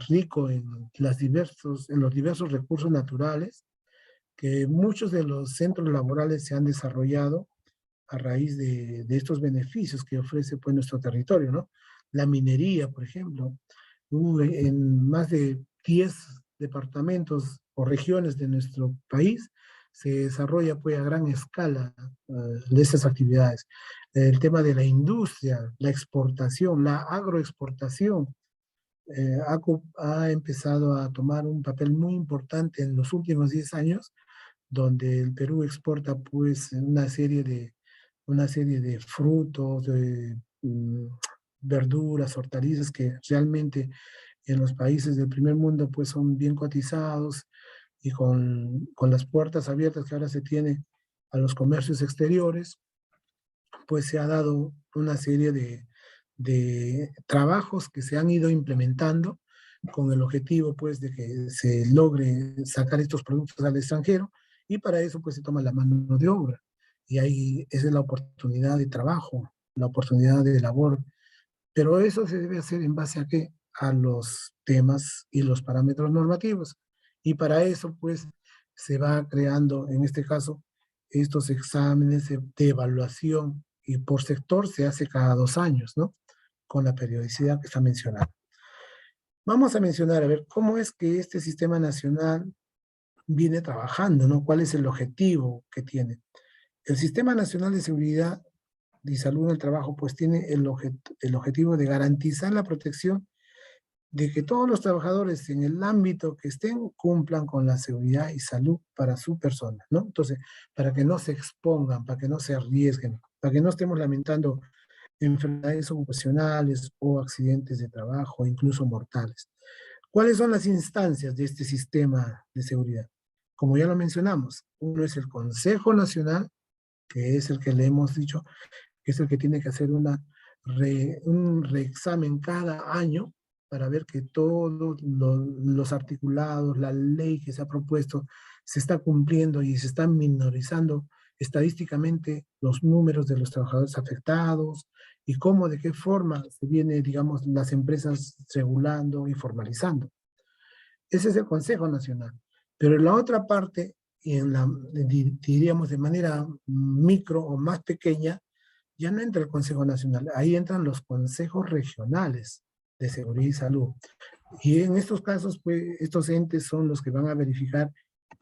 rico en los diversos recursos naturales que muchos de los centros laborales se han desarrollado a raíz de estos beneficios que ofrece pues, nuestro territorio, ¿no? La minería, por ejemplo, en más de 10 departamentos o regiones de nuestro país se desarrolla pues, a gran escala de estas actividades. El tema de la industria, la exportación, la agroexportación, ha empezado a tomar un papel muy importante en los últimos 10 años, donde el Perú exporta pues una serie de frutos, de verduras, hortalizas que realmente en los países del primer mundo pues son bien cotizados y con las puertas abiertas que ahora se tiene a los comercios exteriores, pues se ha dado una serie de trabajos que se han ido implementando con el objetivo pues de que se logre sacar estos productos al extranjero y para eso pues se toma la mano de obra y ahí esa es la oportunidad de trabajo, la oportunidad de labor, pero eso se debe hacer en base a qué? A los temas y los parámetros normativos y para eso pues se va creando en este caso estos exámenes de evaluación y por sector se hace cada 2 años, ¿no? Con la periodicidad que está mencionada. Vamos a mencionar, a ver, cómo es que este sistema nacional viene trabajando, ¿no? ¿Cuál es el objetivo que tiene? El Sistema Nacional de Seguridad y Salud en el Trabajo, pues tiene el objetivo de garantizar la protección de que todos los trabajadores en el ámbito que estén cumplan con la seguridad y salud para su persona, ¿no? Entonces, para que no se expongan, para que no se arriesguen, para que no estemos lamentando enfermedades ocupacionales o accidentes de trabajo, incluso mortales. ¿Cuáles son las instancias de este sistema de seguridad? Como ya lo mencionamos, uno es el Consejo Nacional, que es el que le hemos dicho, que es el que tiene que hacer un reexamen cada año para ver que todos los articulados, la ley que se ha propuesto, se está cumpliendo y se están minorizando estadísticamente los números de los trabajadores afectados y cómo, de qué forma se viene, digamos, las empresas regulando y formalizando. Ese es el Consejo Nacional. Pero en la otra parte, diríamos de manera micro o más pequeña, ya no entra el Consejo Nacional, ahí entran los consejos regionales de seguridad y salud. Y en estos casos, pues, estos entes son los que van a verificar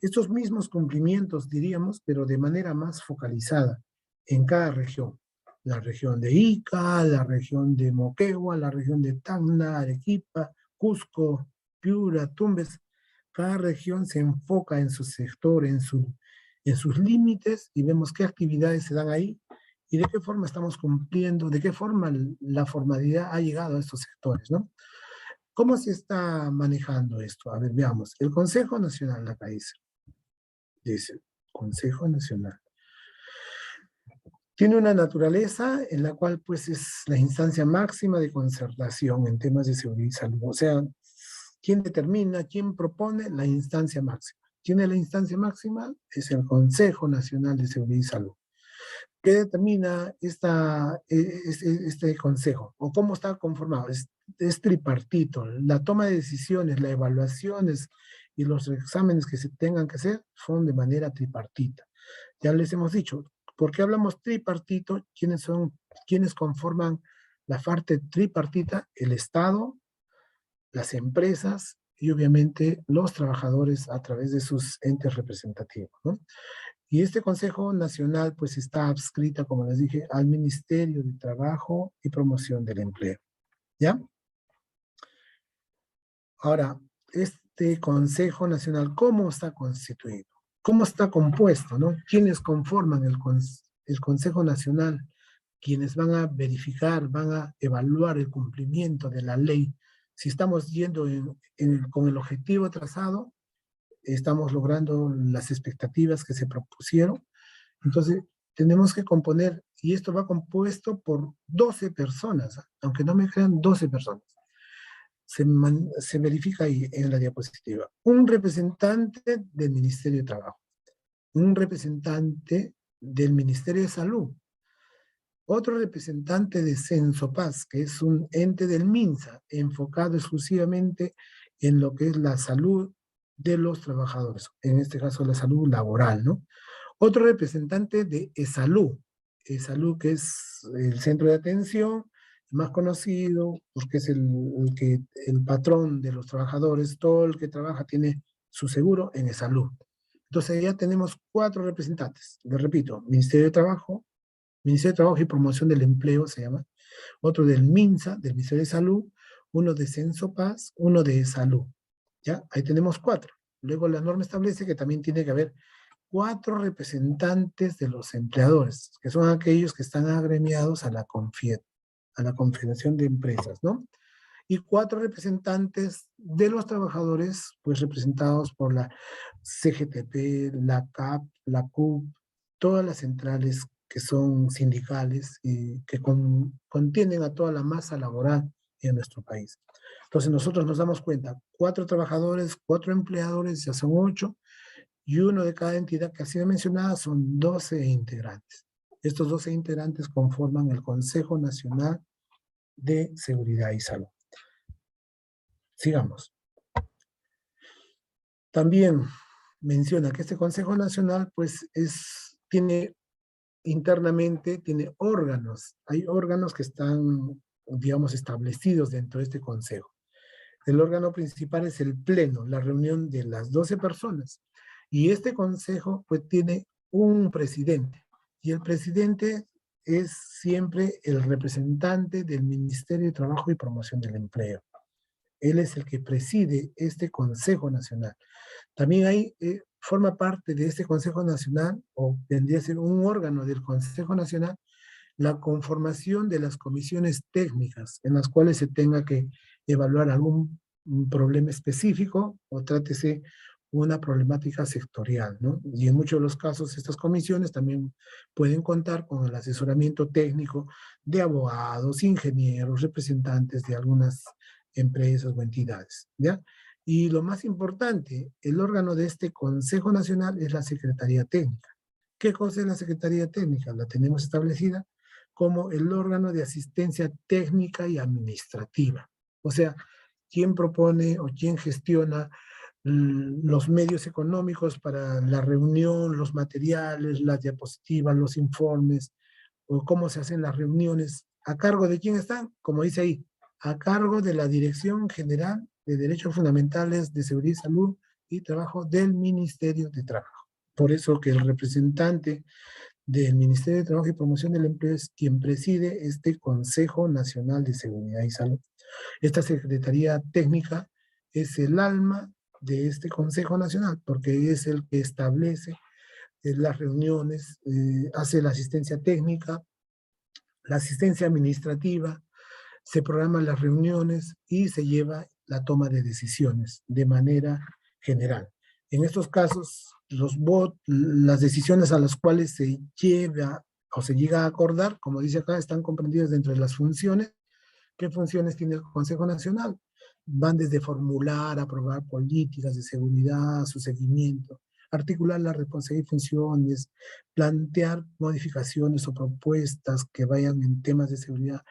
estos mismos cumplimientos, diríamos, pero de manera más focalizada en cada región. La región de Ica, la región de Moquegua, la región de Tacna, Arequipa, Cusco, Piura, Tumbes. Cada región se enfoca en su sector, en sus límites y vemos qué actividades se dan ahí y de qué forma estamos cumpliendo, de qué forma la formalidad ha llegado a estos sectores, ¿no? ¿Cómo se está manejando esto? A ver, veamos. El Consejo Nacional, dice, Consejo Nacional, Tiene una naturaleza en la cual pues es la instancia máxima de concertación en temas de seguridad y salud. O sea, ¿quién determina, quién propone la instancia máxima? ¿Quién es la instancia máxima? Es el Consejo Nacional de Seguridad y Salud. ¿Qué determina este consejo? ¿O cómo está conformado? Es tripartito. La toma de decisiones, las evaluaciones y los exámenes que se tengan que hacer son de manera tripartita. Ya les hemos dicho, ¿por qué hablamos tripartito? ¿Quiénes conforman la parte tripartita? El Estado, las empresas y obviamente los trabajadores a través de sus entes representativos, ¿no? Y este Consejo Nacional pues está adscrita, como les dije, al Ministerio de Trabajo y Promoción del Empleo. ¿Ya? Ahora, este Consejo Nacional, ¿cómo está constituido? ¿Cómo está compuesto, no? ¿Quiénes conforman el Consejo Nacional? Quienes van a verificar, van a evaluar el cumplimiento de la ley. Si estamos yendo con el objetivo trazado, estamos logrando las expectativas que se propusieron. Entonces, tenemos que componer, y esto va compuesto por 12 personas, aunque no me crean, 12 personas. Se verifica ahí en la diapositiva. Un representante del Ministerio de Trabajo, un representante del Ministerio de Salud, otro representante de Censopaz, que es un ente del MINSA, enfocado exclusivamente en lo que es la salud de los trabajadores, en este caso la salud laboral, ¿no? Otro representante de ESALU, ESALU que es el centro de atención más conocido, porque es el patrón de los trabajadores, todo el que trabaja tiene su seguro en ESALU. Entonces ya tenemos 4 representantes, les repito, Ministerio de Trabajo y Promoción del Empleo se llama, otro del MINSA, del Ministerio de Salud, uno de Censopaz, uno de ESALU. ¿Ya? Ahí tenemos 4. Luego la norma establece que también tiene que haber 4 representantes de los empleadores, que son aquellos que están agremiados a la CONFIED, a la Confederación de Empresas, ¿no? Y 4 representantes de los trabajadores, pues representados por la CGTP, la CAP, la CUP, todas las centrales que son sindicales y que contienen a toda la masa laboral en nuestro país. Entonces nosotros nos damos cuenta, 4 trabajadores, 4 empleadores, ya son 8, y uno de cada entidad que ha sido mencionada son 12 integrantes. Estos 12 integrantes conforman el Consejo Nacional de Seguridad y Salud. Sigamos. También menciona que este Consejo Nacional pues tiene internamente, tiene órganos. Hay órganos que están, digamos, establecidos dentro de este consejo. El órgano principal es el pleno, la reunión de las 12 personas. Y este consejo pues tiene un presidente. Y el presidente es siempre el representante del Ministerio de Trabajo y Promoción del Empleo. Él es el que preside este Consejo Nacional. También hay, forma parte de este Consejo Nacional, o tendría que ser un órgano del Consejo Nacional, la conformación de las comisiones técnicas en las cuales se tenga que evaluar algún problema específico o trátese una problemática sectorial, ¿no? Y en muchos de los casos estas comisiones también pueden contar con el asesoramiento técnico de abogados, ingenieros, representantes de algunas empresas o entidades, ¿ya? Y lo más importante, el órgano de este Consejo Nacional es la Secretaría Técnica. ¿Qué cosa es la Secretaría Técnica? La tenemos establecida como el órgano de asistencia técnica y administrativa. O sea, ¿quién propone o quién gestiona los medios económicos para la reunión, los materiales, las diapositivas, los informes, o cómo se hacen las reuniones? ¿A cargo de quién están? Como dice ahí, a cargo de la Dirección General de Derechos Fundamentales de Seguridad y Salud y Trabajo del Ministerio de Trabajo. Por eso que el representante del Ministerio de Trabajo y Promoción del Empleo es quien preside este Consejo Nacional de Seguridad y Salud. Esta Secretaría Técnica es el alma de este Consejo Nacional, porque es el que establece las reuniones, hace la asistencia técnica, la asistencia administrativa, se programan las reuniones y se lleva la toma de decisiones de manera general. En estos casos, las decisiones a las cuales se lleva o se llega a acordar, como dice acá, están comprendidos dentro de las funciones. ¿Qué funciones tiene el Consejo Nacional? Van desde formular, aprobar políticas de seguridad, su seguimiento, articular las responsabilidades y funciones, plantear modificaciones o propuestas que vayan en temas de seguridad.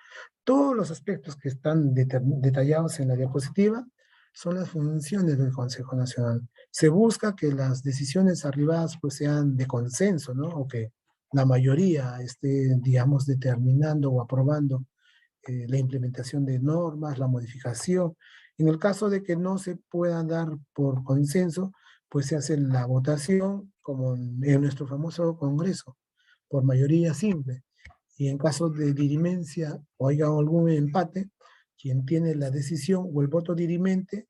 Todos los aspectos que están detallados en la diapositiva son las funciones del Consejo Nacional. Se busca que las decisiones arribadas pues sean de consenso, ¿no? O que la mayoría esté, digamos, determinando o aprobando la implementación de normas, la modificación. En el caso de que no se pueda dar por consenso, pues se hace la votación, como en nuestro famoso Congreso, por mayoría simple. Y en caso de dirimencia o haya algún empate, quien tiene la decisión o el voto dirimente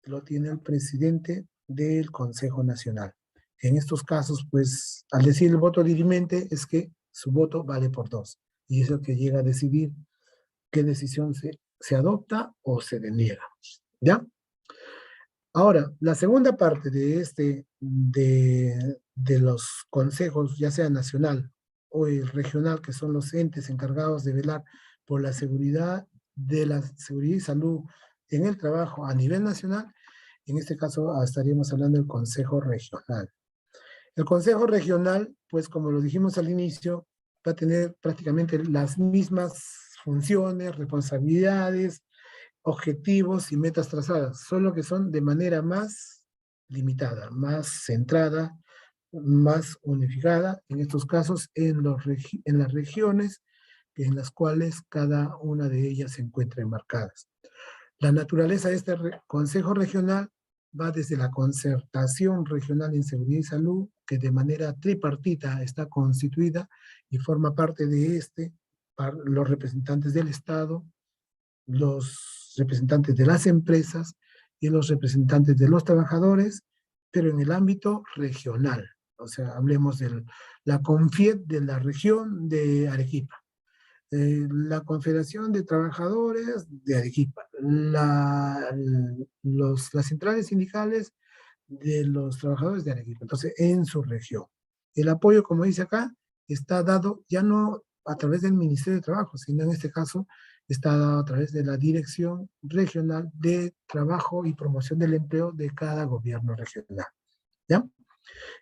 lo tiene el presidente del Consejo Nacional. En estos casos, pues, al decir el voto dirimente es que su voto vale por 2. Y es el que llega a decidir qué decisión se adopta o se deniega. ¿Ya? Ahora, la segunda parte de los consejos, ya sea nacional o el regional, que son los entes encargados de velar por la seguridad y salud en el trabajo a nivel nacional, en este caso estaríamos hablando del Consejo Regional. El Consejo Regional, pues como lo dijimos al inicio, va a tener prácticamente las mismas funciones, responsabilidades, objetivos y metas trazadas, solo que son de manera más limitada, más centrada, más unificada, en estos casos en las regiones en las cuales cada una de ellas se encuentra enmarcadas. La naturaleza de este Consejo Regional va desde la concertación regional en seguridad y salud, que de manera tripartita está constituida y forma parte de los representantes del Estado, los representantes de las empresas y los representantes de los trabajadores, pero en el ámbito regional. O sea, hablemos de la CONFIED de la región de Arequipa, la Confederación de Trabajadores de Arequipa, las centrales sindicales de los trabajadores de Arequipa, entonces en su región. El apoyo, como dice acá, está dado ya no a través del Ministerio de Trabajo, sino en este caso está dado a través de la Dirección Regional de Trabajo y Promoción del Empleo de cada gobierno regional. ¿Ya?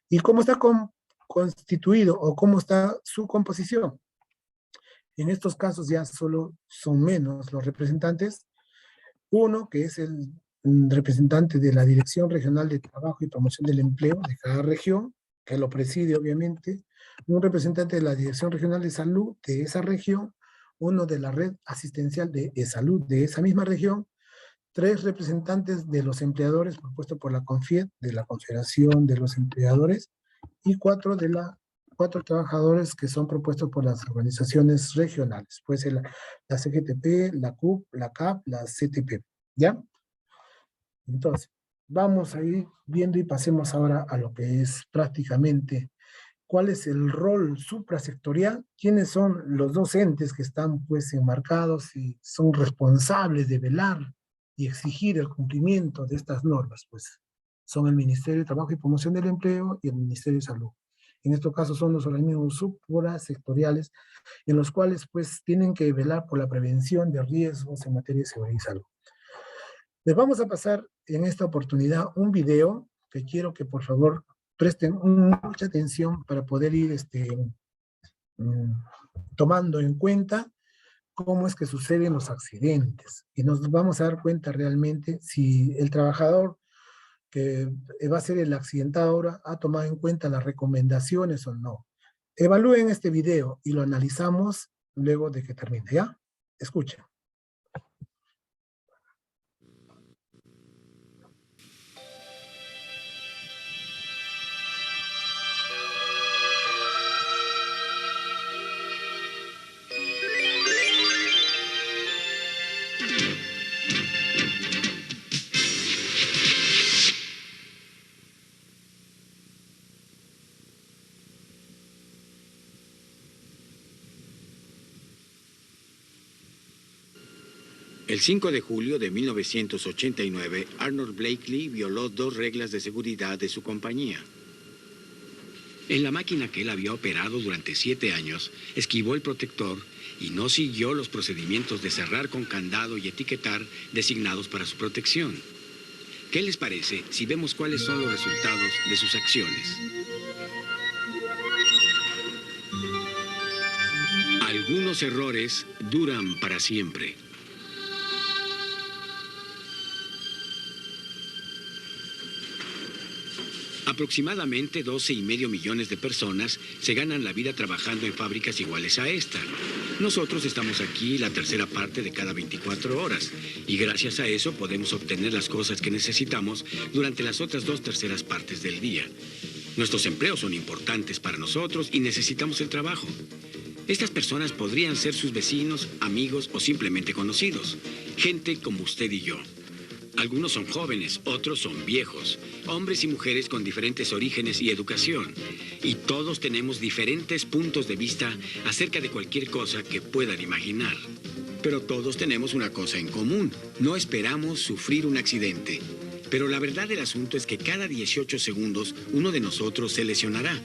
¿Y cómo está constituido o cómo está su composición? En estos casos ya solo son menos los representantes. Uno, que es el representante de la Dirección Regional de Trabajo y Promoción del Empleo de cada región, que lo preside obviamente. Un representante de la Dirección Regional de Salud de esa región. Uno de la Red Asistencial de Salud de esa misma región. 3 representantes de los empleadores propuestos por la CONFIED, de la Confederación de los Empleadores, y 4 trabajadores que son propuestos por las organizaciones regionales, puede ser la CGTP, la CUP, la CAP, la CTP, ¿ya? Entonces, vamos a ir viendo y pasemos ahora a lo que es prácticamente cuál es el rol suprasectorial, quiénes son los dos entes que están pues enmarcados y son responsables de velar y exigir el cumplimiento de estas normas, pues son el Ministerio de Trabajo y Promoción del Empleo y el Ministerio de Salud. En estos casos son los organismos suprasectoriales en los cuales pues tienen que velar por la prevención de riesgos en materia de seguridad y salud. Les vamos a pasar en esta oportunidad un video que quiero que por favor presten mucha atención para poder ir tomando en cuenta cómo es que suceden los accidentes. Y nos vamos a dar cuenta realmente si el trabajador que va a ser el accidentado ahora ha tomado en cuenta las recomendaciones o no. Evalúen este video y lo analizamos luego de que termine, ¿ya? Escuchen. El 5 de julio de 1989, Arnold Blakely violó 2 reglas de seguridad de su compañía. En la máquina que él había operado durante 7 años, esquivó el protector y no siguió los procedimientos de cerrar con candado y etiquetar designados para su protección. ¿Qué les parece si vemos cuáles son los resultados de sus acciones? Algunos errores duran para siempre. Aproximadamente 12,5 millones de personas se ganan la vida trabajando en fábricas iguales a esta. Nosotros estamos aquí la tercera parte de cada 24 horas y gracias a eso podemos obtener las cosas que necesitamos durante las otras 2 terceras partes del día. Nuestros empleos son importantes para nosotros y necesitamos el trabajo. Estas personas podrían ser sus vecinos, amigos o simplemente conocidos. Gente como usted y yo. Algunos son jóvenes, otros son viejos, hombres y mujeres con diferentes orígenes y educación. Y todos tenemos diferentes puntos de vista acerca de cualquier cosa que puedan imaginar. Pero todos tenemos una cosa en común, no esperamos sufrir un accidente. Pero la verdad del asunto es que cada 18 segundos uno de nosotros se lesionará.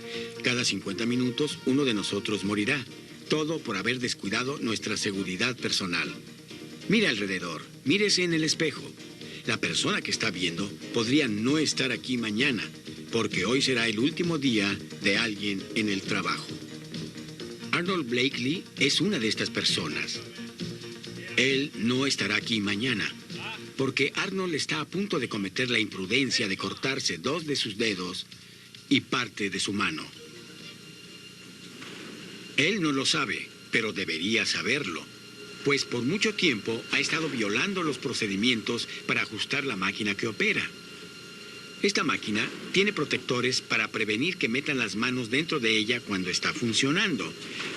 Cada 50 minutos uno de nosotros morirá. Todo por haber descuidado nuestra seguridad personal. Mire alrededor, mírese en el espejo. La persona que está viendo podría no estar aquí mañana, porque hoy será el último día de alguien en el trabajo. Arnold Blakely es una de estas personas. Él no estará aquí mañana, porque Arnold está a punto de cometer la imprudencia de cortarse 2 de sus dedos y parte de su mano. Él no lo sabe, pero debería saberlo. Pues por mucho tiempo ha estado violando los procedimientos para ajustar la máquina que opera. Esta máquina tiene protectores para prevenir que metan las manos dentro de ella cuando está funcionando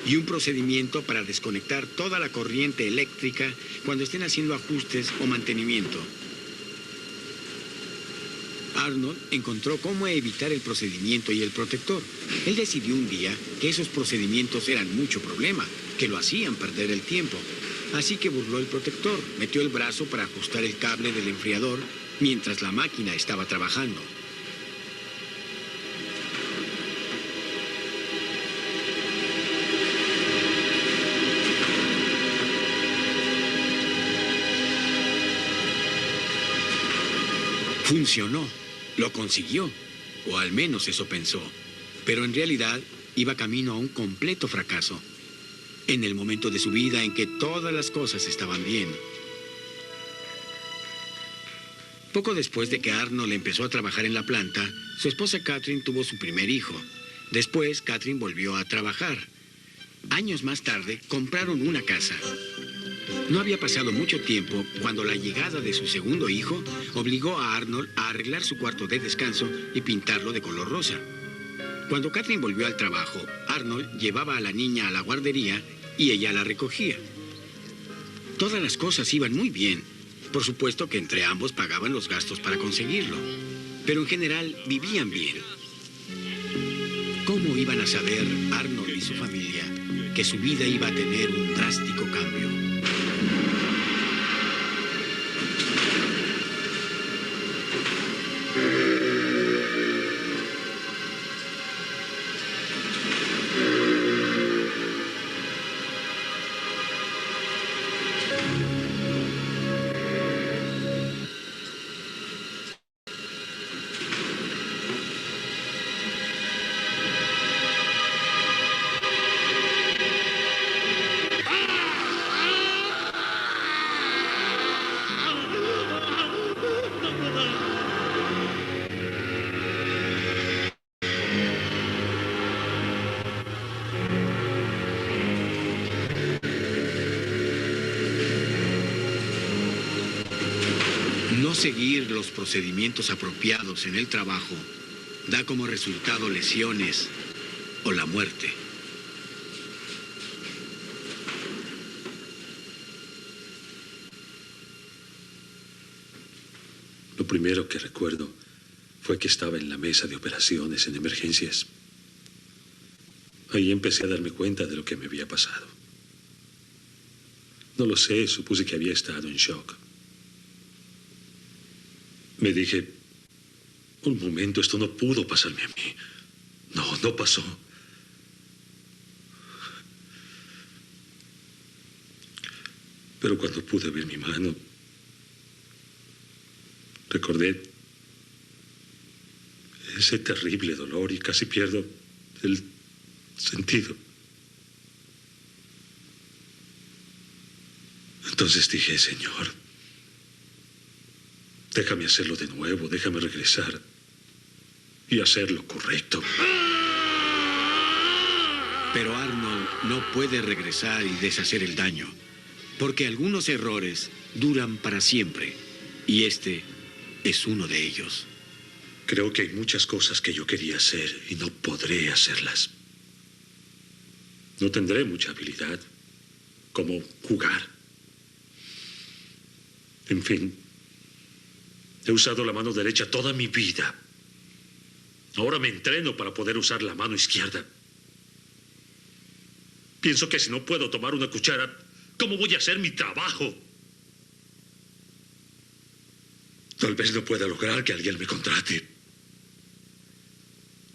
y un procedimiento para desconectar toda la corriente eléctrica cuando estén haciendo ajustes o mantenimiento. Arnold encontró cómo evitar el procedimiento y el protector. Él decidió un día que esos procedimientos eran mucho problema, que lo hacían perder el tiempo. Así que burló el protector, metió el brazo para ajustar el cable del enfriador mientras la máquina estaba trabajando. Funcionó, lo consiguió, o al menos eso pensó, pero en realidad iba camino a un completo fracaso. En el momento de su vida en que todas las cosas estaban bien. Poco después de que Arnold empezó a trabajar en la planta, su esposa Catherine tuvo su primer hijo. Después, Catherine volvió a trabajar. Años más tarde, compraron una casa. No había pasado mucho tiempo cuando la llegada de su segundo hijo obligó a Arnold a arreglar su cuarto de descanso y pintarlo de color rosa. Cuando Catherine volvió al trabajo, Arnold llevaba a la niña a la guardería y ella la recogía. Todas las cosas iban muy bien. Por supuesto que entre ambos pagaban los gastos para conseguirlo. Pero en general vivían bien. ¿Cómo iban a saber Arnold y su familia que su vida iba a tener un drástico cambio? No seguir los procedimientos apropiados en el trabajo da como resultado lesiones o la muerte. Lo primero que recuerdo fue que estaba en la mesa de operaciones en emergencias. Ahí empecé a darme cuenta de lo que me había pasado. No lo sé, supuse que había estado en shock. Me dije, un momento, esto no pudo pasarme a mí. No, no pasó. Pero cuando pude ver mi mano, recordé ese terrible dolor y casi pierdo el sentido. Entonces dije, Señor, déjame hacerlo de nuevo, déjame regresar y hacer lo correcto. Pero Arnold no puede regresar y deshacer el daño, porque algunos errores duran para siempre, y este es uno de ellos. Creo que hay muchas cosas que yo quería hacer y no podré hacerlas. No tendré mucha habilidad, como jugar. En fin, he usado la mano derecha toda mi vida. Ahora me entreno para poder usar la mano izquierda. Pienso que si no puedo tomar una cuchara, ¿cómo voy a hacer mi trabajo? Tal vez no pueda lograr que alguien me contrate.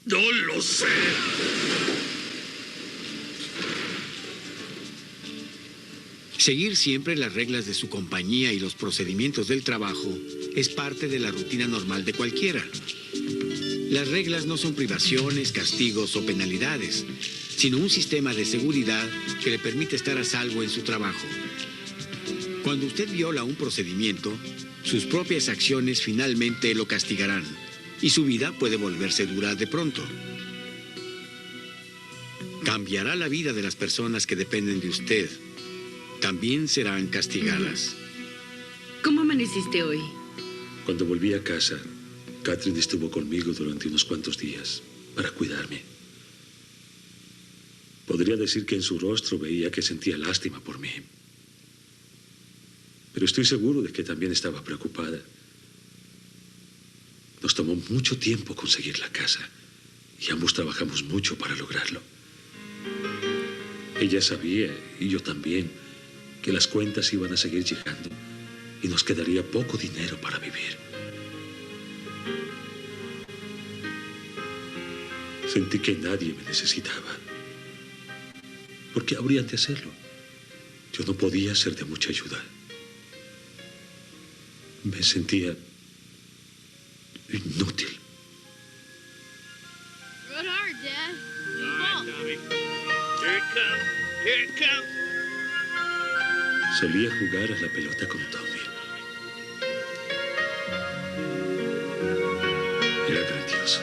¡No lo sé! Seguir siempre las reglas de su compañía y los procedimientos del trabajo es parte de la rutina normal de cualquiera. Las reglas no son privaciones, castigos o penalidades, sino un sistema de seguridad que le permite estar a salvo en su trabajo. Cuando usted viola un procedimiento, sus propias acciones finalmente lo castigarán y su vida puede volverse dura de pronto. Cambiará la vida de las personas que dependen de usted. También serán castigadas. ¿Cómo amaneciste hoy? Cuando volví a casa, Catherine estuvo conmigo durante unos cuantos días para cuidarme. Podría decir que en su rostro veía que sentía lástima por mí. Pero estoy seguro de que también estaba preocupada. Nos tomó mucho tiempo conseguir la casa y ambos trabajamos mucho para lograrlo. Ella sabía, y yo también, que las cuentas iban a seguir llegando y nos quedaría poco dinero para vivir. Sentí que nadie me necesitaba. ¿Por qué habrían de hacerlo? Yo no podía ser de mucha ayuda. Me sentía inútil. Run hard, Dad. Here it comes. Solía jugar a la pelota con Tommy. Era grandioso.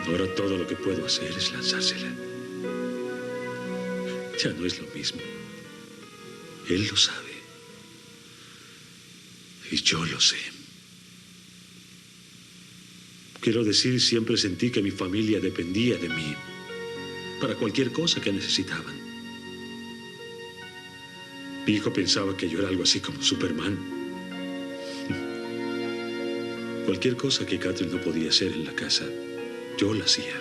Ahora todo lo que puedo hacer es lanzársela. Ya no es lo mismo. Él lo sabe. Y yo lo sé. Quiero decir, siempre sentí que mi familia dependía de mí para cualquier cosa que necesitaban. Mi hijo pensaba que yo era algo así como Superman. Cualquier cosa que Catherine no podía hacer en la casa, yo la hacía.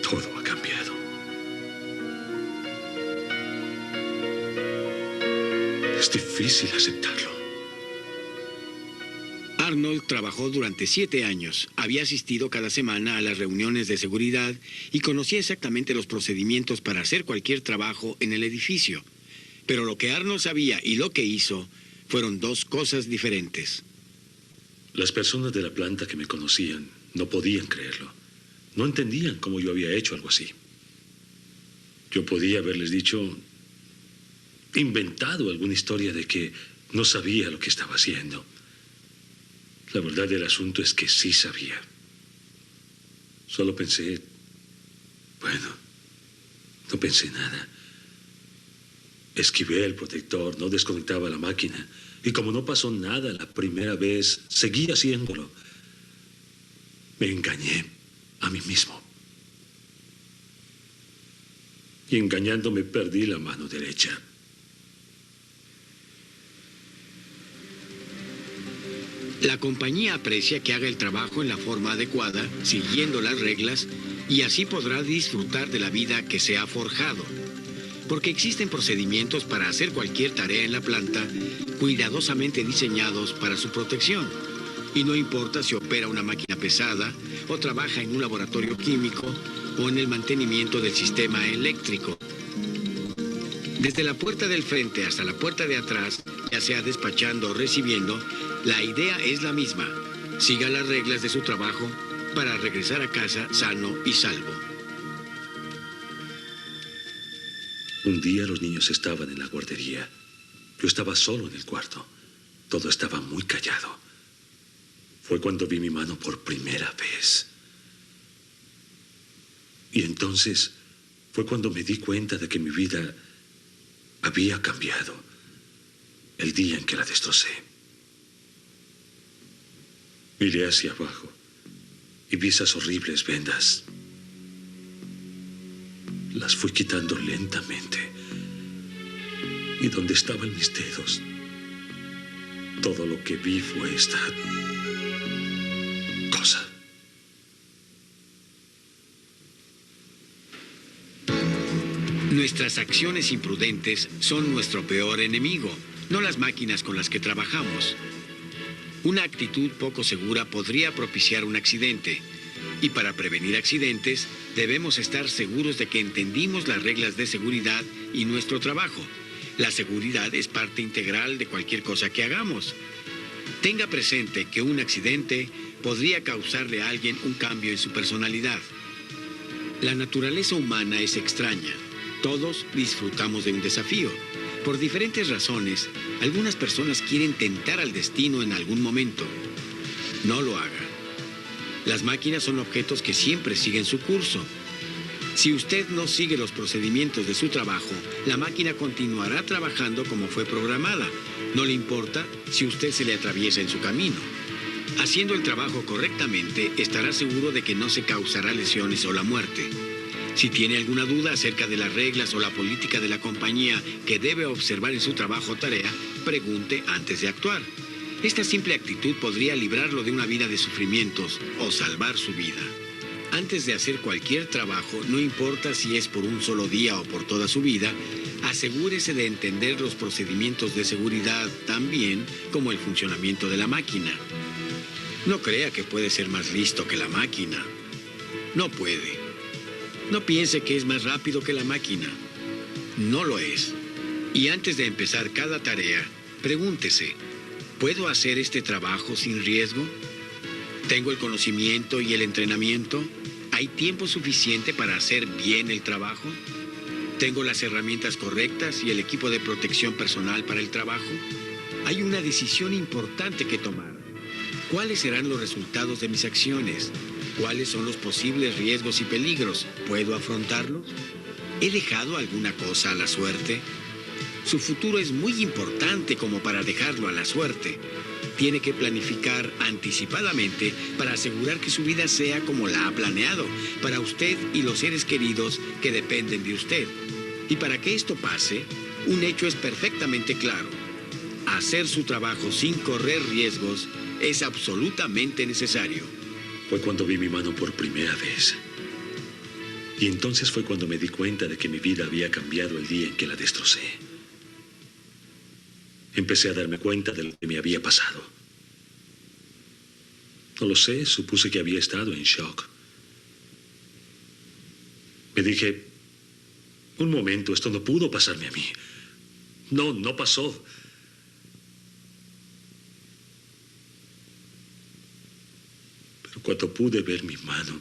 Todo ha cambiado. Es difícil aceptarlo. Arnold trabajó durante 7 años, había asistido cada semana a las reuniones de seguridad y conocía exactamente los procedimientos para hacer cualquier trabajo en el edificio. Pero lo que Arnold sabía y lo que hizo fueron dos cosas diferentes. Las personas de la planta que me conocían no podían creerlo. No entendían cómo yo había hecho algo así. Yo podía haberles dicho, inventado alguna historia de que no sabía lo que estaba haciendo. La verdad del asunto es que sí sabía. Solo pensé, bueno, no pensé nada. Esquivé el protector, no desconectaba la máquina. Y como no pasó nada la primera vez, seguí haciéndolo. Me engañé a mí mismo. Y engañándome perdí la mano derecha. La compañía aprecia que haga el trabajo en la forma adecuada, siguiendo las reglas, y así podrá disfrutar de la vida que se ha forjado. Porque existen procedimientos para hacer cualquier tarea en la planta, cuidadosamente diseñados para su protección. Y no importa si opera una máquina pesada o trabaja en un laboratorio químico o en el mantenimiento del sistema eléctrico. Desde la puerta del frente hasta la puerta de atrás, ya sea despachando o recibiendo, la idea es la misma. Siga las reglas de su trabajo para regresar a casa sano y salvo. Un día los niños estaban en la guardería. Yo estaba solo en el cuarto. Todo estaba muy callado. Fue cuando vi mi mano por primera vez. Y entonces fue cuando me di cuenta de que mi vida había cambiado el día en que la destrocé. Miré hacia abajo y vi esas horribles vendas. Las fui quitando lentamente. Y donde estaban mis dedos, todo lo que vi fue esta cosa. Nuestras acciones imprudentes son nuestro peor enemigo, no las máquinas con las que trabajamos. Una actitud poco segura podría propiciar un accidente. Y para prevenir accidentes, debemos estar seguros de que entendimos las reglas de seguridad y nuestro trabajo. La seguridad es parte integral de cualquier cosa que hagamos. Tenga presente que un accidente podría causarle a alguien un cambio en su personalidad. La naturaleza humana es extraña. Todos disfrutamos de un desafío. Por diferentes razones, algunas personas quieren tentar al destino en algún momento. No lo haga. Las máquinas son objetos que siempre siguen su curso. Si usted no sigue los procedimientos de su trabajo, la máquina continuará trabajando como fue programada. No le importa si usted se le atraviesa en su camino. Haciendo el trabajo correctamente, estará seguro de que no se causará lesiones o la muerte. Si tiene alguna duda acerca de las reglas o la política de la compañía que debe observar en su trabajo o tarea, pregunte antes de actuar. Esta simple actitud podría librarlo de una vida de sufrimientos o salvar su vida. Antes de hacer cualquier trabajo, no importa si es por un solo día o por toda su vida, asegúrese de entender los procedimientos de seguridad tan bien como el funcionamiento de la máquina. No crea que puede ser más listo que la máquina. No puede. No piense que es más rápido que la máquina. No lo es. Y antes de empezar cada tarea, pregúntese, ¿puedo hacer este trabajo sin riesgo? ¿Tengo el conocimiento y el entrenamiento? ¿Hay tiempo suficiente para hacer bien el trabajo? ¿Tengo las herramientas correctas y el equipo de protección personal para el trabajo? Hay una decisión importante que tomar. ¿Cuáles serán los resultados de mis acciones? ¿Cuáles son los posibles riesgos y peligros? ¿Puedo afrontarlos? ¿He dejado alguna cosa a la suerte? Su futuro es muy importante como para dejarlo a la suerte. Tiene que planificar anticipadamente para asegurar que su vida sea como la ha planeado, para usted y los seres queridos que dependen de usted. Y para que esto pase, un hecho es perfectamente claro. Hacer su trabajo sin correr riesgos es absolutamente necesario. Fue cuando vi mi mano por primera vez. Y entonces fue cuando me di cuenta de que mi vida había cambiado el día en que la destrocé. Empecé a darme cuenta de lo que me había pasado. No lo sé, supuse que había estado en shock. Me dije, un momento, esto no pudo pasarme a mí. No pasó. Pero cuando pude ver mi mano,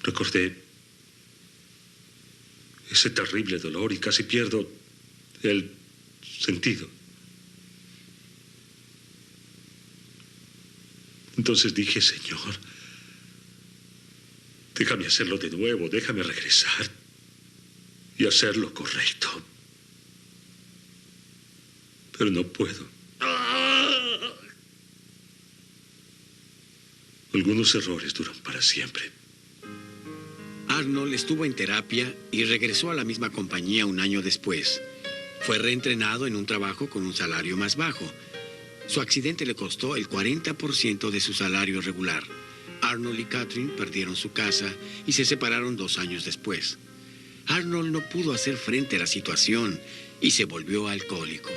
recordé ese terrible dolor y casi pierdo el sentido. Entonces dije, Señor, déjame hacerlo de nuevo, déjame regresar y hacer lo correcto. Pero no puedo. Algunos errores duran para siempre. Arnold estuvo en terapia y regresó a la misma compañía un año después. Fue reentrenado en un trabajo con un salario más bajo. Su accidente le costó el 40% de su salario regular. Arnold y Catherine perdieron su casa y se separaron 2 años después. Arnold no pudo hacer frente a la situación y se volvió alcohólico.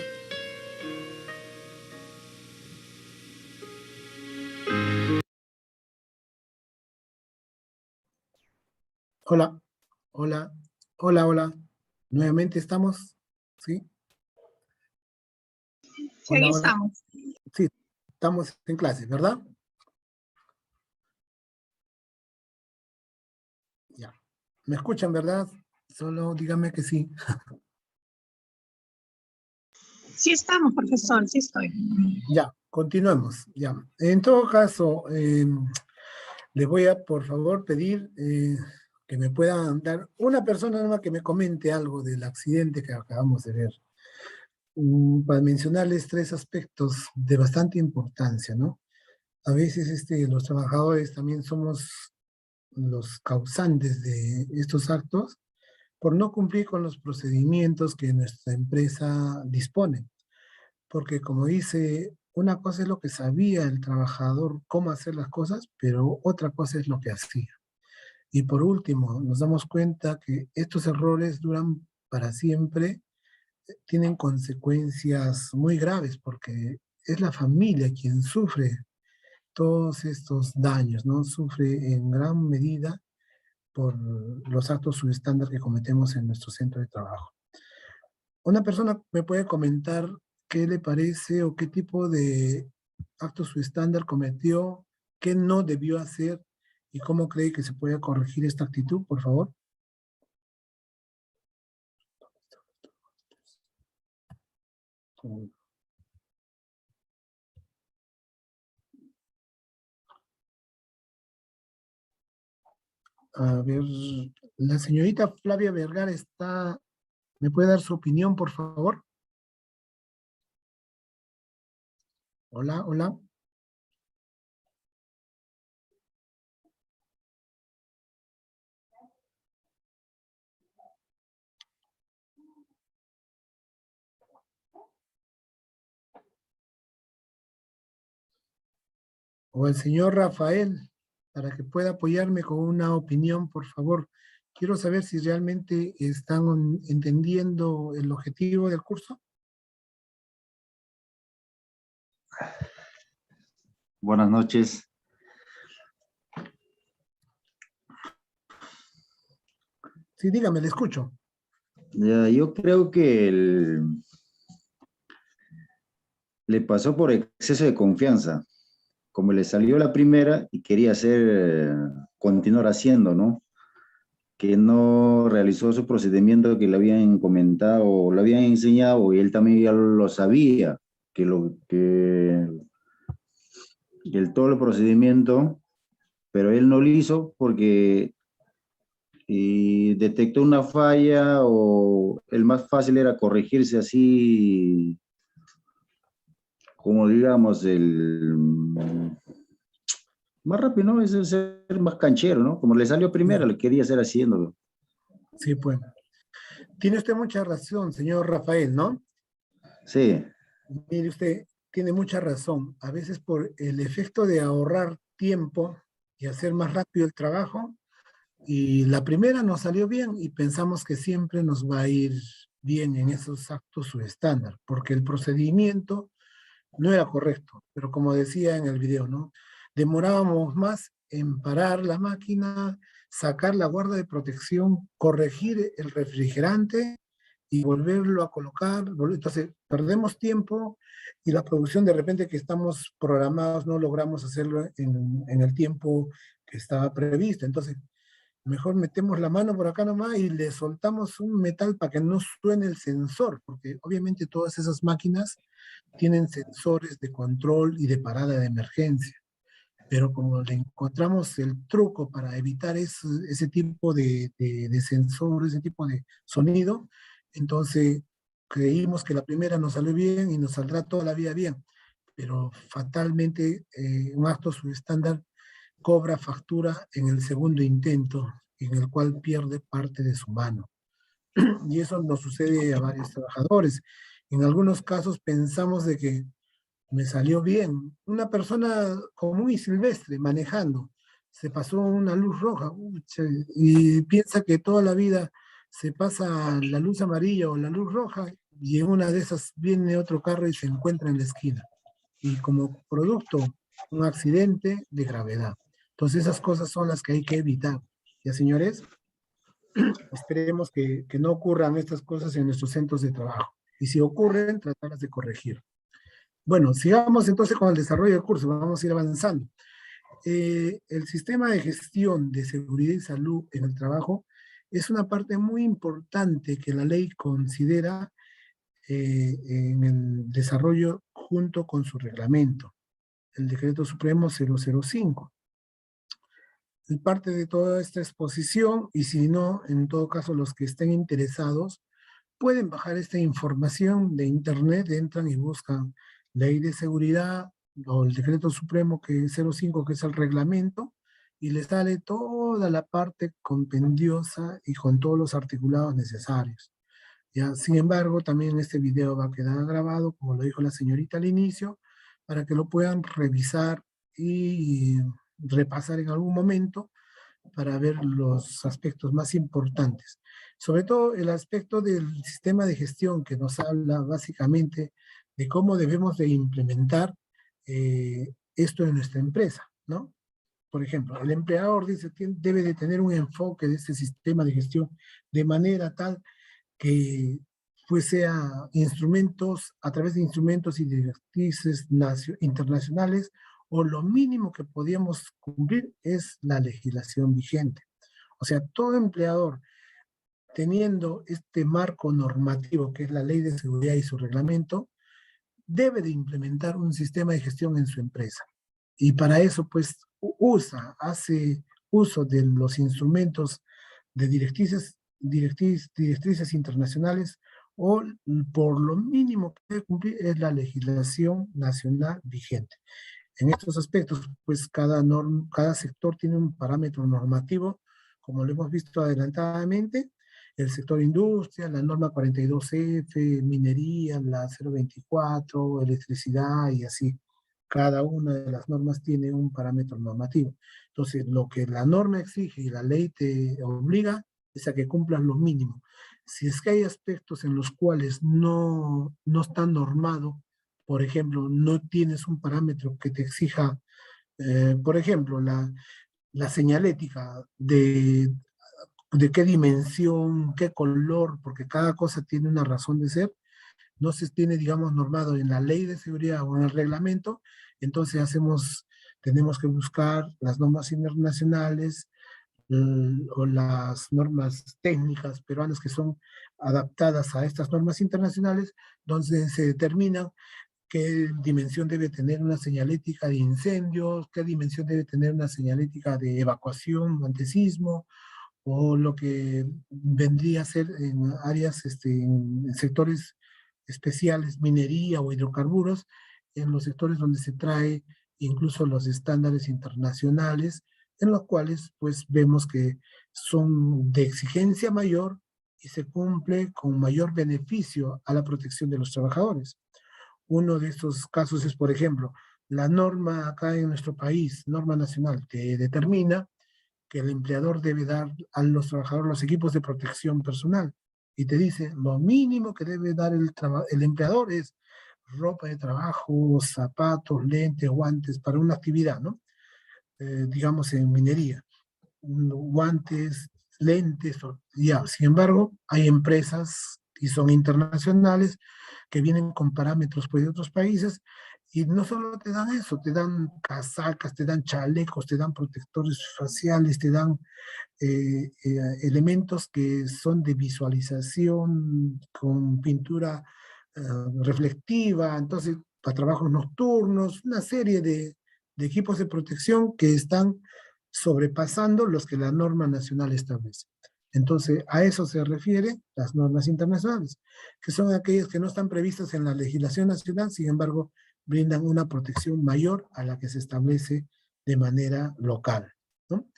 Hola, hola, hola, hola. Nuevamente estamos, ¿sí? Sí, Hola, aquí hola. estamos. Sí, estamos en clase, ¿verdad? Ya. ¿Me escuchan, verdad? Solo dígame que sí. Sí estamos, profesor, sí estoy. Ya, continuemos. Ya. En todo caso, les voy a, por favor, pedir que me puedan dar una persona nada más que me comente algo del accidente que acabamos de ver. Para mencionarles tres aspectos de bastante importancia, ¿no? A veces los trabajadores también somos los causantes de estos actos por no cumplir con los procedimientos que nuestra empresa dispone. Porque como dice, una cosa es lo que sabía el trabajador cómo hacer las cosas, pero otra cosa es lo que hacía. Y por último, nos damos cuenta que estos errores duran para siempre, tienen consecuencias muy graves porque es la familia quien sufre todos estos daños, ¿no? Sufre en gran medida por los actos subestándar que cometemos en nuestro centro de trabajo. Una persona me puede comentar qué le parece o qué tipo de actos subestándar cometió, qué no debió hacer y cómo cree que se puede corregir esta actitud, por favor. A ver, la señorita Flavia Vergara está, ¿me puede dar su opinión, por favor? Hola, hola. O el señor Rafael, para que pueda apoyarme con una opinión, por favor. Quiero saber si realmente están entendiendo el objetivo del curso. Buenas noches. Sí, dígame, le escucho. Yo creo que le pasó por exceso de confianza. Como le salió la primera y quería continuar haciendo, ¿no? Que no realizó su procedimiento que le habían comentado o le habían enseñado y él también ya lo sabía, todo el procedimiento, pero él no lo hizo porque detectó una falla o el más fácil era corregirse así, como digamos, más rápido, ¿no? Es ser más canchero, ¿no? Como le salió primero, le quería hacer haciéndolo. Sí, pues. Tiene usted mucha razón, señor Rafael, ¿no? Sí. Mire usted, tiene mucha razón. A veces por el efecto de ahorrar tiempo y hacer más rápido el trabajo, y la primera nos salió bien y pensamos que siempre nos va a ir bien en esos actos subestándar, porque el procedimiento no era correcto, pero como decía en el video, ¿no? Demorábamos más en parar la máquina, sacar la guarda de protección, corregir el refrigerante y volverlo a colocar. Entonces, perdemos tiempo y la producción de repente que estamos programados no logramos hacerlo en el tiempo que estaba previsto. Entonces, mejor metemos la mano por acá nomás y le soltamos un metal para que no suene el sensor, porque obviamente todas esas máquinas tienen sensores de control y de parada de emergencia. Pero como le encontramos el truco para evitar ese tipo de sensor, ese tipo de sonido, entonces creímos que la primera nos salió bien y nos saldrá toda la vida bien. Pero fatalmente un acto subestándar cobra factura en el segundo intento, en el cual pierde parte de su mano. Y eso nos sucede a varios trabajadores. En algunos casos pensamos de que me salió bien. Una persona común y silvestre manejando, se pasó una luz roja y piensa que toda la vida se pasa la luz amarilla o la luz roja y en una de esas viene otro carro y se encuentra en la esquina. Y como producto, un accidente de gravedad. Entonces esas cosas son las que hay que evitar. ¿Ya, señores? esperemos que no ocurran estas cosas en nuestros centros de trabajo. Y si ocurren, tratarlas de corregir. Bueno, sigamos entonces con el desarrollo del curso, vamos a ir avanzando. El sistema de gestión de seguridad y salud en el trabajo es una parte muy importante que la ley considera en el desarrollo junto con su reglamento, el Decreto Supremo 005. Y parte de toda esta exposición, y si no, en todo caso los que estén interesados, pueden bajar esta información de internet, entran y buscan Ley de Seguridad o el Decreto Supremo que es 05, que es el reglamento, y les sale toda la parte compendiosa y con todos los articulados necesarios. ¿Ya? Sin embargo, también este video va a quedar grabado, como lo dijo la señorita al inicio, para que lo puedan revisar y repasar en algún momento para ver los aspectos más importantes. Sobre todo el aspecto del sistema de gestión que nos habla básicamente de cómo debemos de implementar esto en nuestra empresa, ¿no? Por ejemplo, el empleador dice que debe de tener un enfoque de este sistema de gestión de manera tal que pues sea instrumentos, a través de instrumentos y directrices internacionales, o lo mínimo que podíamos cumplir es la legislación vigente. O sea, todo empleador, teniendo este marco normativo que es la Ley de Seguridad y su reglamento, debe de implementar un sistema de gestión en su empresa. Y para eso, pues, hace uso de los instrumentos de directrices internacionales, o por lo mínimo que debe cumplir es la legislación nacional vigente. En estos aspectos, pues cada sector tiene un parámetro normativo, como lo hemos visto adelantadamente, el sector industria, la norma 42F, minería, la 024, electricidad y así. Cada una de las normas tiene un parámetro normativo. Entonces, lo que la norma exige y la ley te obliga es a que cumplas lo mínimo. Si es que hay aspectos en los cuales no está normado, por ejemplo, no tienes un parámetro que te exija, por ejemplo, la señalética de qué dimensión, qué color, porque cada cosa tiene una razón de ser, no se tiene, digamos, normado en la ley de seguridad o en el reglamento, entonces tenemos que buscar las normas internacionales o las normas técnicas peruanas que son adaptadas a estas normas internacionales, donde se determina qué dimensión debe tener una señalética de incendios, qué dimensión debe tener una señalética de evacuación ante sismo, o lo que vendría a ser en áreas, en sectores especiales, minería o hidrocarburos, en los sectores donde se trae incluso los estándares internacionales, en los cuales pues vemos que son de exigencia mayor y se cumple con mayor beneficio a la protección de los trabajadores. Uno de estos casos es, por ejemplo, la norma acá en nuestro país, norma nacional, que determina que el empleador debe dar a los trabajadores los equipos de protección personal. Y te dice, lo mínimo que debe dar el empleador es ropa de trabajo, zapatos, lentes, guantes, para una actividad, ¿no? Digamos en minería. Guantes, lentes, ya. Sin embargo, hay empresas, y son internacionales, que vienen con parámetros pues, de otros países, y no solo te dan eso, te dan casacas, te dan chalecos, te dan protectores faciales, te dan elementos que son de visualización con pintura reflectiva, entonces para trabajos nocturnos, una serie de equipos de protección que están sobrepasando los que la norma nacional establece. Entonces, a eso se refiere las normas internacionales, que son aquellas que no están previstas en la legislación nacional, sin embargo, brindan una protección mayor a la que se establece de manera local, ¿no?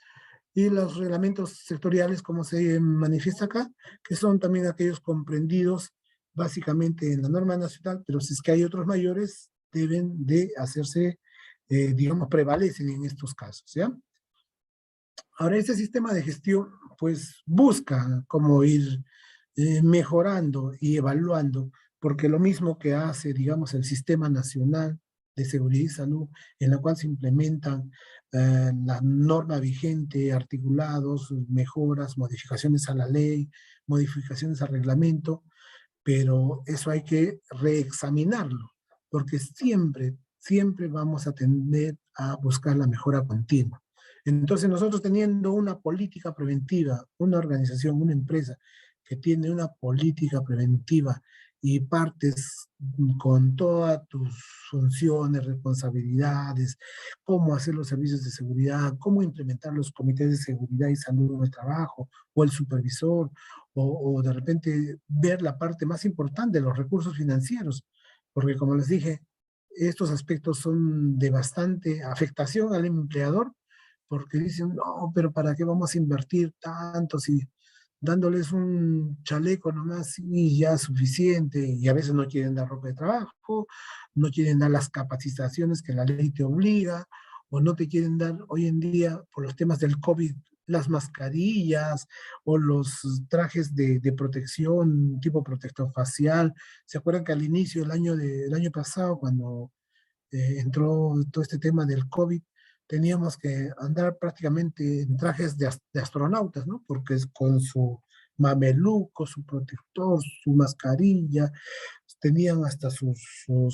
Y los reglamentos sectoriales, como se manifiesta acá, que son también aquellos comprendidos básicamente en la norma nacional, pero si es que hay otros mayores, deben de hacerse, digamos, prevalecen en estos casos, ¿ya? Ahora, este sistema de gestión, pues, busca cómo ir mejorando y evaluando, porque lo mismo que hace, digamos, el Sistema Nacional de seguridad y salud, en la cual se implementan la norma vigente, articulados, mejoras, modificaciones a la ley, modificaciones al reglamento, pero eso hay que reexaminarlo, porque siempre vamos a tender a buscar la mejora continua. Entonces nosotros teniendo una política preventiva, una organización, una empresa que tiene una política preventiva y partes con todas tus funciones, responsabilidades, cómo hacer los servicios de seguridad, cómo implementar los comités de seguridad y salud en el trabajo, o el supervisor, o de repente ver la parte más importante de los recursos financieros, porque como les dije, estos aspectos son de bastante afectación al empleador, porque dicen, no, pero ¿para qué vamos a invertir tanto si dándoles un chaleco nomás y ya suficiente? Y a veces no quieren dar ropa de trabajo, no quieren dar las capacitaciones que la ley te obliga, o no te quieren dar hoy en día, por los temas del COVID, las mascarillas o los trajes de protección, tipo protector facial. ¿Se acuerdan que al inicio del año pasado, cuando entró todo este tema del COVID, teníamos que andar prácticamente en trajes de astronautas, ¿no? Porque es con su mameluco, su protector, su mascarilla, tenían hasta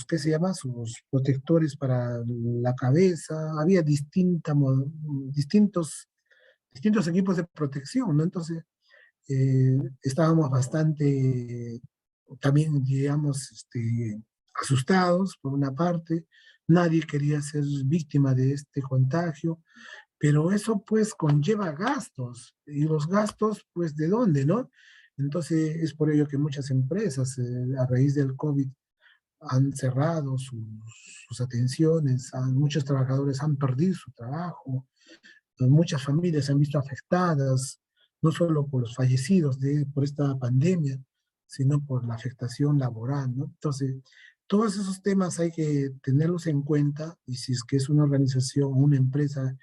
¿qué se llama? Sus protectores para la cabeza, había distintos equipos de protección, ¿no? Entonces, estábamos bastante, también, digamos, asustados por una parte, nadie quería ser víctima de este contagio, pero eso pues conlleva gastos, y los gastos pues ¿de dónde, no? Entonces es por ello que muchas empresas a raíz del COVID han cerrado sus atenciones, muchos trabajadores han perdido su trabajo, muchas familias se han visto afectadas, no solo por los fallecidos por esta pandemia, sino por la afectación laboral, ¿no? Entonces, todos esos temas hay que tenerlos en cuenta, y si es que es una organización, una empresa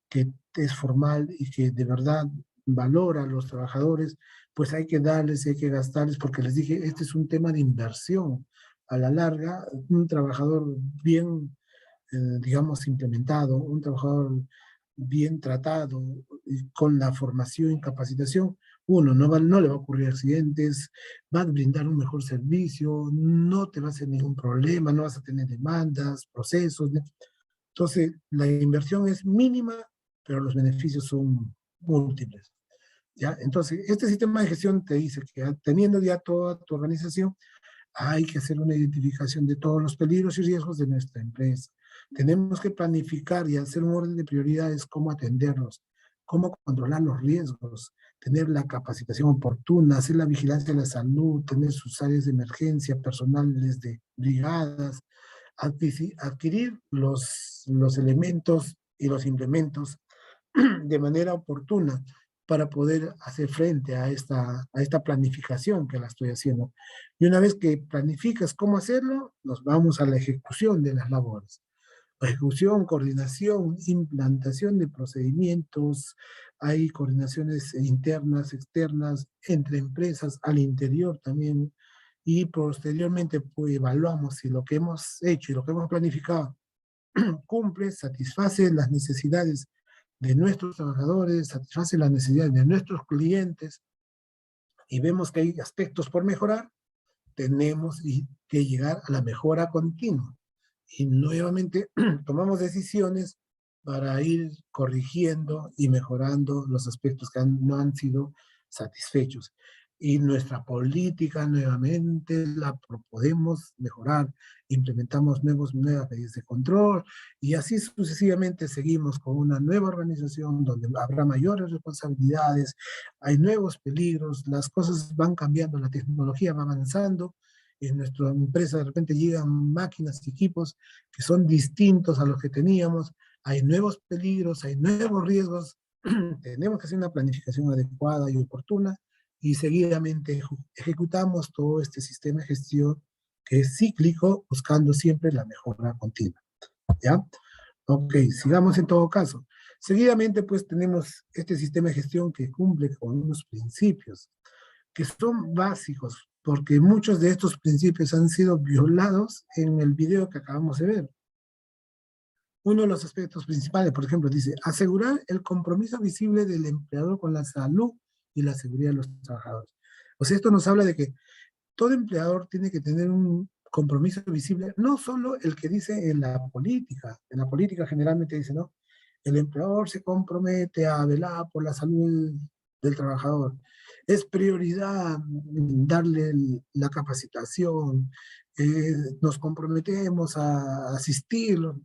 que es formal y que de verdad valora a los trabajadores, pues hay que darles, hay que gastarles, porque les dije, este es un tema de inversión. A la larga, un trabajador bien, digamos, implementado, un trabajador bien tratado, y con la formación y capacitación, uno, no le va a ocurrir accidentes, va a brindar un mejor servicio, no te va a hacer ningún problema, no vas a tener demandas, procesos, ¿no? Entonces, la inversión es mínima, pero los beneficios son múltiples, ¿ya? Entonces, este sistema de gestión te dice que teniendo ya toda tu organización, hay que hacer una identificación de todos los peligros y riesgos de nuestra empresa. Tenemos que planificar y hacer un orden de prioridades, cómo atenderlos, cómo controlar los riesgos, tener la capacitación oportuna, hacer la vigilancia de la salud, tener sus áreas de emergencia, personales de brigadas, adquirir los elementos y los implementos de manera oportuna para poder hacer frente a esta planificación que la estoy haciendo. Y una vez que planificas cómo hacerlo, nos vamos a la ejecución de las labores. Ejecución, coordinación, implantación de procedimientos, hay coordinaciones internas, externas, entre empresas, al interior también, y posteriormente pues, evaluamos si lo que hemos hecho y lo que hemos planificado cumple, satisface las necesidades de nuestros trabajadores, satisface las necesidades de nuestros clientes, y vemos que hay aspectos por mejorar, tenemos que llegar a la mejora continua. Y nuevamente tomamos decisiones para ir corrigiendo y mejorando los aspectos que no han sido satisfechos. Y nuestra política nuevamente la podemos mejorar, implementamos nuevas medidas de control, y así sucesivamente seguimos con una nueva organización donde habrá mayores responsabilidades, hay nuevos peligros, las cosas van cambiando, la tecnología va avanzando. En nuestra empresa de repente llegan máquinas y equipos que son distintos a los que teníamos, hay nuevos peligros, hay nuevos riesgos, tenemos que hacer una planificación adecuada y oportuna, y seguidamente ejecutamos todo este sistema de gestión que es cíclico, buscando siempre la mejora continua, ¿ya? Ok, sigamos en todo caso. Seguidamente, pues, tenemos este sistema de gestión que cumple con unos principios que son básicos, porque muchos de estos principios han sido violados en el video que acabamos de ver. uno de los aspectos principales, por ejemplo, dice, asegurar el compromiso visible del empleador con la salud y la seguridad de los trabajadores. O sea, esto nos habla de que todo empleador tiene que tener un compromiso visible, no solo el que dice en la política generalmente dice, ¿no? El empleador se compromete a velar por la salud del trabajador. Es prioridad darle la capacitación, nos comprometemos a asistirlo.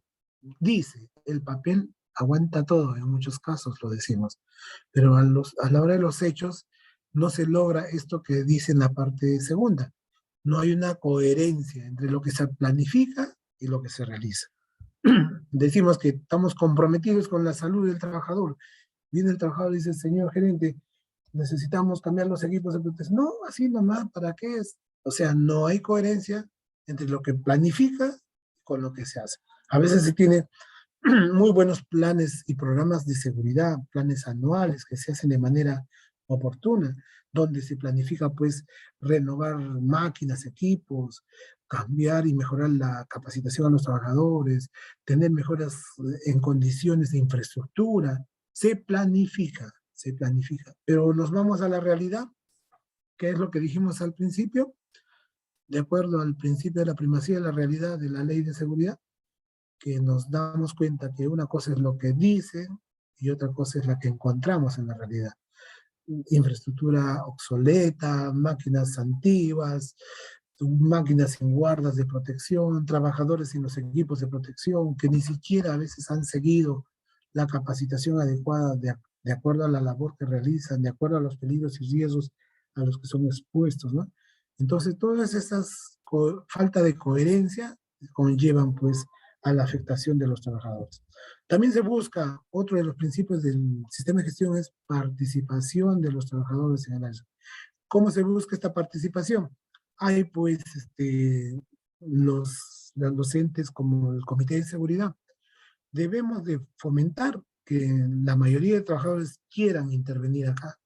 Dice, el papel aguanta todo, en muchos casos lo decimos, pero a la hora de los hechos no se logra esto que dice en la parte segunda. No hay una coherencia entre lo que se planifica y lo que se realiza. Decimos que estamos comprometidos con la salud del trabajador. Viene el trabajador y dice, señor gerente, necesitamos cambiar los equipos de protección. No, así nomás, ¿para qué es? O sea, no hay coherencia entre lo que planifica con lo que se hace. A veces se tiene muy buenos planes y programas de seguridad, planes anuales que se hacen de manera oportuna, donde se planifica pues renovar máquinas, equipos, cambiar y mejorar la capacitación a los trabajadores, tener mejoras en condiciones de infraestructura, se planifica, pero nos vamos a la realidad, que es lo que dijimos al principio, de acuerdo al principio de la primacía de la realidad de la ley de seguridad, que nos damos cuenta que una cosa es lo que dicen y otra cosa es la que encontramos en la realidad. Infraestructura obsoleta, máquinas antiguas, máquinas sin guardas de protección, trabajadores sin los equipos de protección, que ni siquiera a veces han seguido la capacitación adecuada de acuerdo a la labor que realizan, de acuerdo a los peligros y riesgos a los que son expuestos, ¿no? Entonces, todas esas falta de coherencia conllevan, pues, a la afectación de los trabajadores. También se busca, otro de los principios del sistema de gestión es participación de los trabajadores en el área. ¿Cómo se busca esta participación? Hay, pues, los docentes como el Comité de Seguridad. Debemos de fomentar que la mayoría de trabajadores quieran intervenir acá,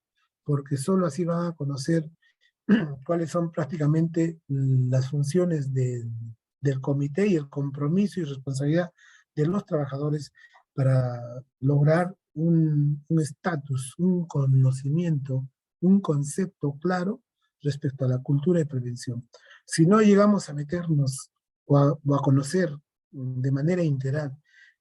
porque solo así van a conocer cuáles son prácticamente las funciones del comité y el compromiso y responsabilidad de los trabajadores para lograr un estatus, un conocimiento, un concepto claro respecto a la cultura de prevención. Si no llegamos a meternos o a conocer de manera integral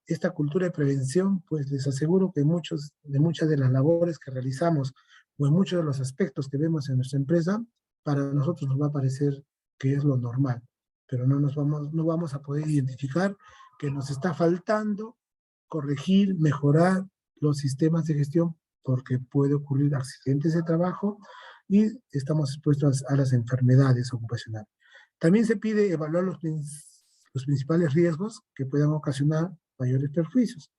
esta cultura de prevención, pues les aseguro que muchas de las labores que realizamos o en muchos de los aspectos que vemos en nuestra empresa, para nosotros nos va a parecer que es lo normal, pero no vamos a poder identificar que nos está faltando corregir, mejorar los sistemas de gestión, porque puede ocurrir accidentes de trabajo y estamos expuestos a las enfermedades ocupacionales. También se pide evaluar los principales riesgos que puedan ocasionar mayores perjuicios.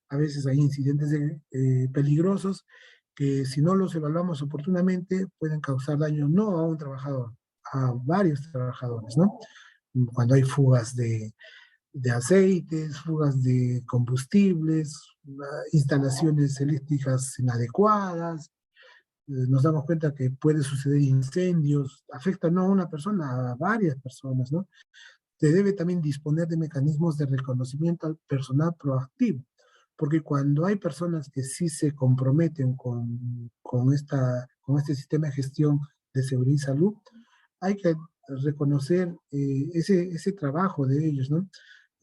A veces hay incidentes peligrosos que si no los evaluamos oportunamente pueden causar daño no a un trabajador, a varios trabajadores, ¿no? Cuando hay fugas de aceites, fugas de combustibles, instalaciones eléctricas inadecuadas, nos damos cuenta que puede suceder incendios, afecta no a una persona, a varias personas, ¿no? Se debe también disponer de mecanismos de reconocimiento al personal proactivo, porque cuando hay personas que sí se comprometen con este sistema de gestión de seguridad y salud, hay que reconocer ese trabajo de ellos, ¿no?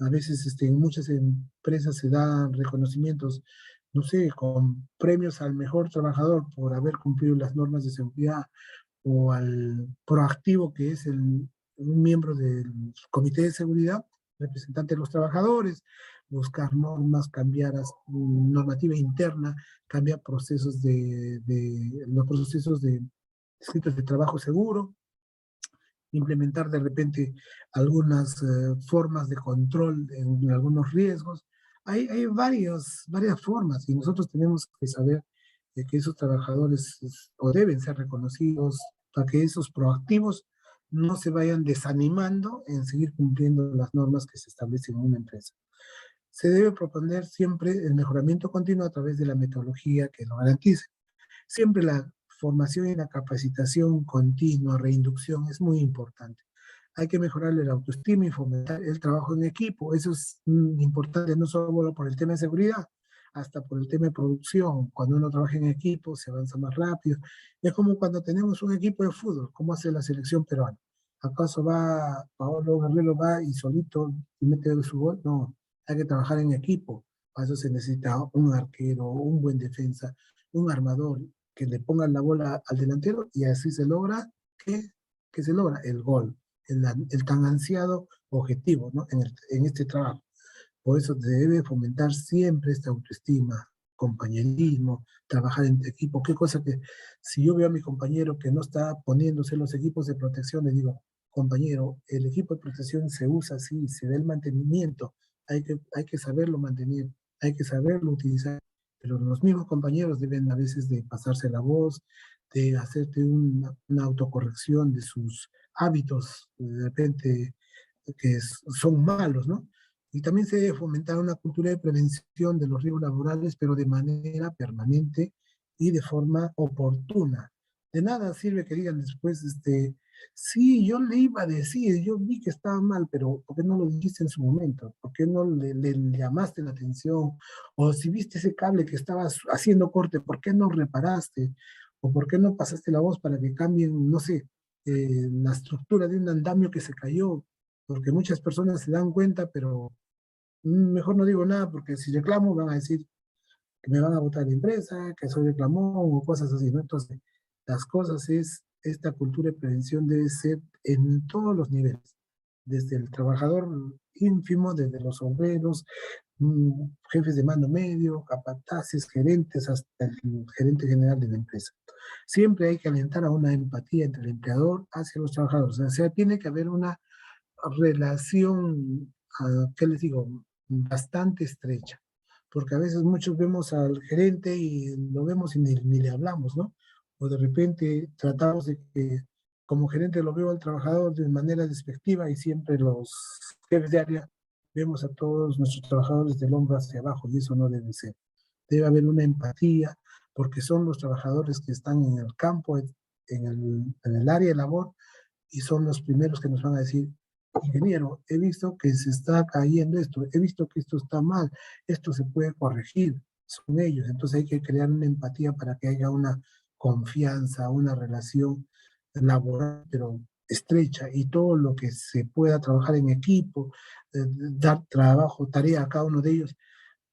A veces en muchas empresas se dan reconocimientos, no sé, con premios al mejor trabajador por haber cumplido las normas de seguridad, o al proactivo que es un miembro del comité de seguridad, representante de los trabajadores, buscar normas, cambiar normativa interna, cambiar procesos los procesos de escritos de trabajo seguro, implementar de repente algunas formas de control en algunos riesgos. Hay varias formas y nosotros tenemos que saber que esos trabajadores o deben ser reconocidos para que esos proactivos no se vayan desanimando en seguir cumpliendo las normas que se establecen en una empresa. Se debe proponer siempre el mejoramiento continuo a través de la metodología que lo garantice. Siempre la formación y la capacitación continua, reinducción, es muy importante. hay que mejorarle la autoestima y fomentar el trabajo en equipo. Eso es importante no solo por el tema de seguridad, hasta por el tema de producción. Cuando uno trabaja en equipo se avanza más rápido. Es como cuando tenemos un equipo de fútbol, ¿cómo hace la selección peruana? ¿Acaso va Paolo Guerrero va y solito y mete su gol? No, hay que trabajar en equipo. Para eso se necesita un arquero, un buen defensa, un armador que le ponga la bola al delantero y así se logra que se logra el gol, el tan ansiado objetivo, ¿no? en este trabajo. Por eso se debe fomentar siempre esta autoestima, compañerismo, trabajar en equipo. Qué cosa que si yo veo a mi compañero que no está poniéndose los equipos de protección, le digo, compañero, el equipo de protección se usa así, se da el mantenimiento, hay que saberlo mantener, hay que saberlo utilizar, pero los mismos compañeros deben a veces de pasarse la voz, de hacerte una autocorrección de sus hábitos, de repente, que son malos, ¿no? Y también se debe fomentar una cultura de prevención de los riesgos laborales, pero de manera permanente y de forma oportuna. De nada sirve que digan después, sí, yo le iba a decir, yo vi que estaba mal, pero ¿por qué no lo dijiste en su momento? ¿Por qué no le llamaste la atención? O si viste ese cable que estaba haciendo corte, ¿por qué no reparaste? ¿O por qué no pasaste la voz para que cambien, no sé, la estructura de un andamio que se cayó? Porque muchas personas se dan cuenta, pero mejor no digo nada, porque si reclamo van a decir que me van a botar la empresa, que soy reclamón o cosas así, ¿no? Entonces, las cosas esta cultura de prevención debe ser en todos los niveles, desde el trabajador ínfimo, desde los obreros, jefes de mando medio, capataces, gerentes, hasta el gerente general de la empresa. Siempre hay que alentar a una empatía entre el empleador hacia los trabajadores, o sea, tiene que haber una relación, ¿qué les digo?, bastante estrecha, porque a veces muchos vemos al gerente y lo vemos y ni le hablamos, ¿no? O de repente tratamos de que como gerente lo veo al trabajador de manera despectiva y siempre los jefes de área vemos a todos nuestros trabajadores del hombro hacia abajo y eso no debe ser. Debe haber una empatía porque son los trabajadores que están en el campo, en el área de labor y son los primeros que nos van a decir, ingeniero, he visto que se está cayendo esto, he visto que esto está mal, esto se puede corregir, son ellos. Entonces hay que crear una empatía para que haya una confianza, una relación laboral, pero estrecha, y todo lo que se pueda trabajar en equipo, dar trabajo, tarea a cada uno de ellos.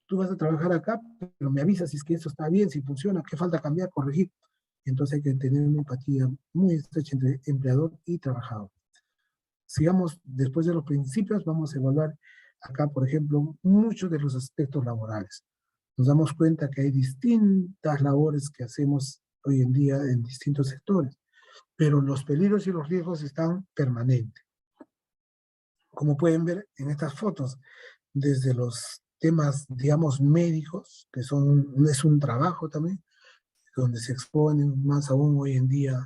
Tú vas a trabajar acá, pero me avisas si es que esto está bien, si funciona, qué falta cambiar, corregir. Entonces hay que tener una empatía muy estrecha entre empleador y trabajador. Sigamos, después de los principios, vamos a evaluar acá, por ejemplo, muchos de los aspectos laborales. Nos damos cuenta que hay distintas labores que hacemos hoy en día en distintos sectores, pero los peligros y los riesgos están permanentes. Como pueden ver en estas fotos, desde los temas, digamos, médicos, que es un trabajo también, donde se exponen más aún hoy en día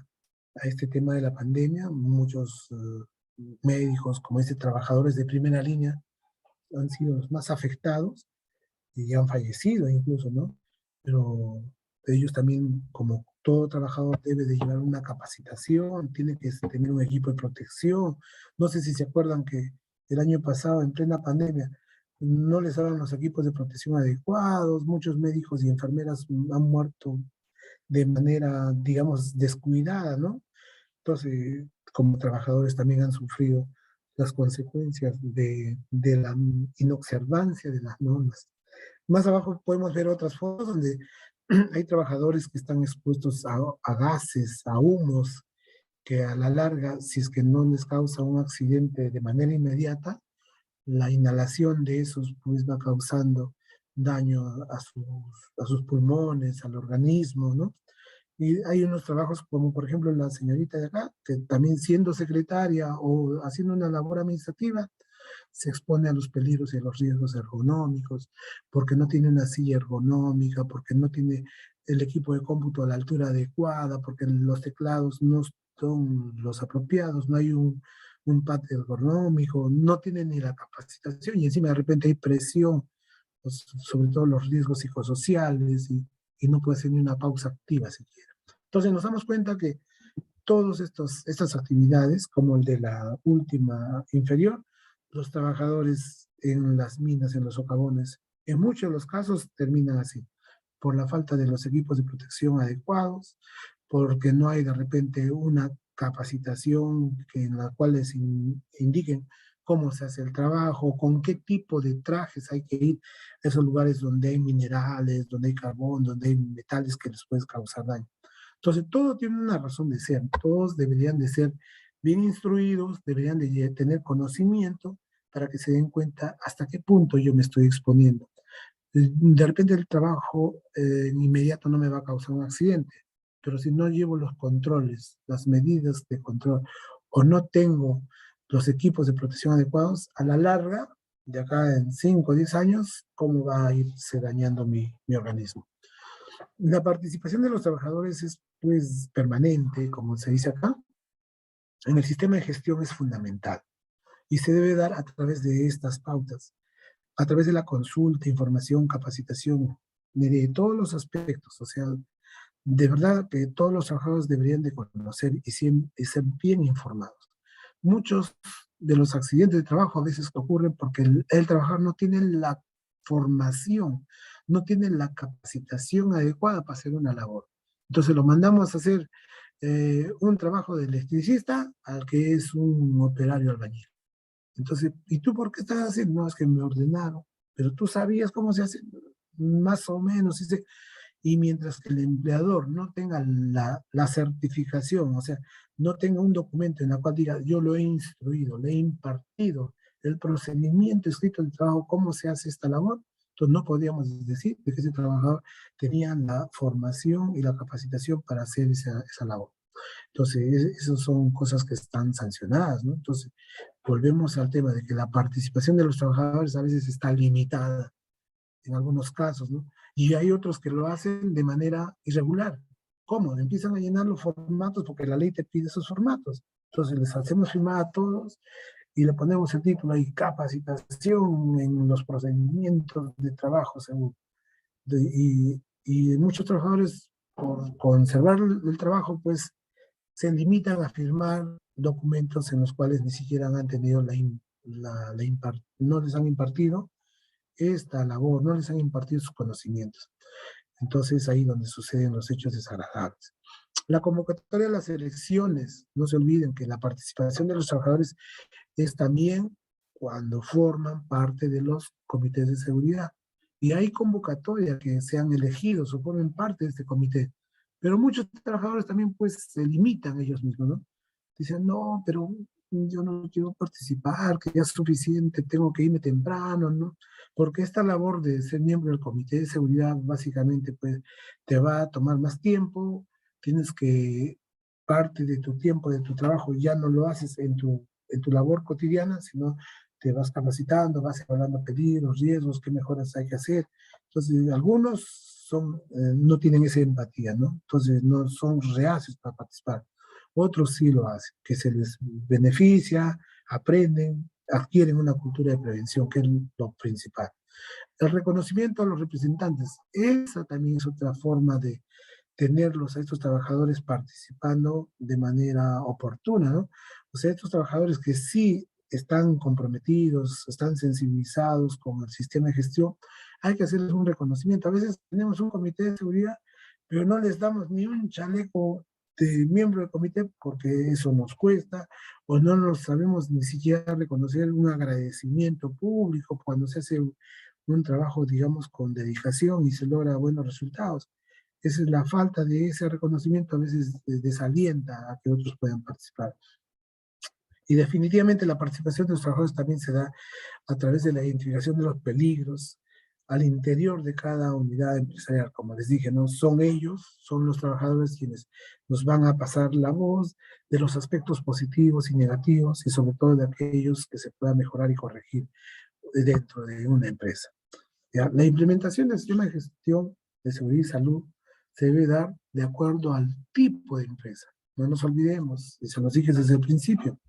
a este tema de la pandemia, muchos médicos, como trabajadores de primera línea, han sido los más afectados y han fallecido incluso, ¿no? Pero ellos también, como todo trabajador, debe de llevar una capacitación, tiene que tener un equipo de protección. No sé si se acuerdan que el año pasado, en plena pandemia, no les daban los equipos de protección adecuados, muchos médicos y enfermeras han muerto de manera, digamos, descuidada, ¿no? Entonces, como trabajadores también han sufrido las consecuencias de la inobservancia de las normas. Más abajo podemos ver otras fotos donde hay trabajadores que están expuestos a gases, a humos, que a la larga, si es que no les causa un accidente de manera inmediata, la inhalación de esos pues va causando daño a sus pulmones, al organismo, ¿no? Y hay unos trabajos como por ejemplo la señorita de acá, que también siendo secretaria o haciendo una labor administrativa, se expone a los peligros y a los riesgos ergonómicos, porque no tiene una silla ergonómica, porque no tiene el equipo de cómputo a la altura adecuada, porque los teclados no son los apropiados, no hay un pad ergonómico, no tiene ni la capacitación y encima de repente hay presión, pues, sobre todo los riesgos psicosociales y no puede hacer ni una pausa activa siquiera. Entonces nos damos cuenta que todas estas actividades, como el de la última inferior, los trabajadores en las minas, en los socavones, en muchos de los casos terminan así, por la falta de los equipos de protección adecuados, porque no hay de repente una capacitación en la cual les indiquen cómo se hace el trabajo, con qué tipo de trajes hay que ir a esos lugares donde hay minerales, donde hay carbón, donde hay metales que les pueden causar daño. Entonces, todo tiene una razón de ser. Todos deberían de ser bien instruidos, deberían de tener conocimiento para que se den cuenta hasta qué punto yo me estoy exponiendo. De repente el trabajo inmediato no me va a causar un accidente, pero si no llevo los controles, las medidas de control, o no tengo los equipos de protección adecuados, a la larga, de acá en 5 o 10 años, ¿cómo va a irse dañando mi organismo? La participación de los trabajadores es pues permanente, como se dice acá. En el sistema de gestión es fundamental y se debe dar a través de estas pautas, a través de la consulta, información, capacitación, de todos los aspectos. O sea, de verdad que todos los trabajadores deberían de conocer y ser bien informados. Muchos de los accidentes de trabajo a veces ocurren porque el trabajador no tiene la formación, no tiene la capacitación adecuada para hacer una labor. Entonces lo mandamos a hacer un trabajo de electricista al que es un operario albañil. Entonces, ¿y tú por qué estás haciendo? No, es que me ordenaron, pero tú sabías cómo se hace, más o menos, ¿sí? Y mientras que el empleador no tenga la certificación, o sea, no tenga un documento en el cual diga, yo lo he instruido, le he impartido el procedimiento escrito del trabajo, cómo se hace esta labor, entonces no podríamos decir de que ese trabajador tenía la formación y la capacitación para hacer esa labor. Entonces, esas son cosas que están sancionadas, ¿no? Entonces, volvemos al tema de que la participación de los trabajadores a veces está limitada en algunos casos, ¿no? Y hay otros que lo hacen de manera irregular. ¿Cómo? Empiezan a llenar los formatos porque la ley te pide esos formatos. Entonces les hacemos firmar a todos y le ponemos el título ahí, capacitación en los procedimientos de trabajo seguro. Y muchos trabajadores, por conservar el trabajo, pues se limitan a firmar documentos en los cuales ni siquiera han tenido no les han impartido esta labor, no les han impartido sus conocimientos. Entonces ahí donde suceden los hechos desagradables. La convocatoria a las elecciones, no se olviden que la participación de los trabajadores es también cuando forman parte de los comités de seguridad. Y hay convocatoria que sean elegidos o formen parte de este comité. Pero muchos trabajadores también pues se limitan ellos mismos, ¿no? Dicen, no, pero yo no quiero participar, que ya es suficiente, tengo que irme temprano, ¿no? Porque esta labor de ser miembro del comité de seguridad básicamente pues te va a tomar más tiempo, tienes que parte de tu tiempo, de tu trabajo, ya no lo haces en tu labor cotidiana, sino te vas capacitando, vas evaluando peligros, riesgos, qué mejoras hay que hacer. Entonces, algunos no tienen esa empatía, ¿no? Entonces, no son reacios para participar. Otros sí lo hacen, que se les beneficia, aprenden, adquieren una cultura de prevención, que es lo principal. El reconocimiento a los representantes, esa también es otra forma de tenerlos a estos trabajadores participando de manera oportuna, ¿no? O sea, estos trabajadores que sí están comprometidos, están sensibilizados con el sistema de gestión, hay que hacerles un reconocimiento. A veces tenemos un comité de seguridad, pero no les damos ni un chaleco de miembro del comité porque eso nos cuesta, o no nos sabemos ni siquiera reconocer un agradecimiento público cuando se hace un trabajo, digamos, con dedicación y se logra buenos resultados. Esa es la falta de ese reconocimiento, a veces desalienta a que otros puedan participar. Y definitivamente la participación de los trabajadores también se da a través de la identificación de los peligros al interior de cada unidad empresarial. Como les dije, no son ellos, son los trabajadores quienes nos van a pasar la voz de los aspectos positivos y negativos y sobre todo de aquellos que se puedan mejorar y corregir dentro de una empresa. ¿Ya? La implementación del sistema de gestión de seguridad y salud se debe dar de acuerdo al tipo de empresa. No nos olvidemos, y se nos dije desde el principio,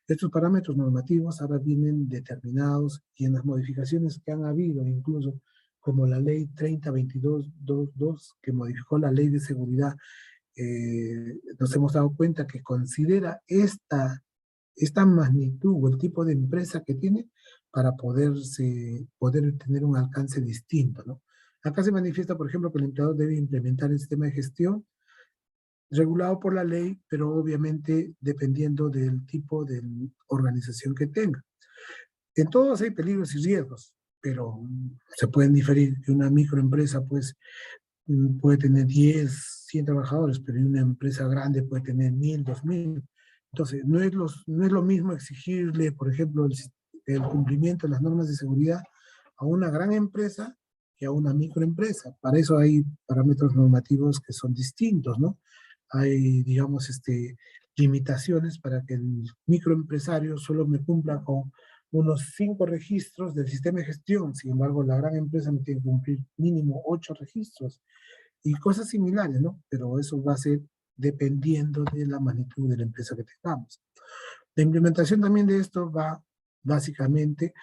estos parámetros normativos ahora vienen determinados y en las modificaciones que han habido, incluso como la ley 3022-22, que modificó la ley de seguridad nos hemos dado cuenta que considera esta magnitud o el tipo de empresa que tiene para poder tener un alcance distinto, ¿no? Acá se manifiesta, por ejemplo, que el empleador debe implementar el sistema de gestión regulado por la ley, pero obviamente dependiendo del tipo de organización que tenga. En todos hay peligros y riesgos, pero se pueden diferir. Que una microempresa, pues, puede tener 10, 100 trabajadores, pero una empresa grande puede tener 1000, 2000. Entonces, no es lo mismo exigirle, por ejemplo, el cumplimiento de las normas de seguridad a una gran empresa que a una microempresa. Para eso hay parámetros normativos que son distintos, ¿no? Hay, digamos, limitaciones para que el microempresario solo me cumpla con unos 5 registros del sistema de gestión. Sin embargo, la gran empresa me tiene que cumplir mínimo 8 registros y cosas similares, ¿no? Pero eso va a ser dependiendo de la magnitud de la empresa que tengamos. La implementación también de esto va básicamente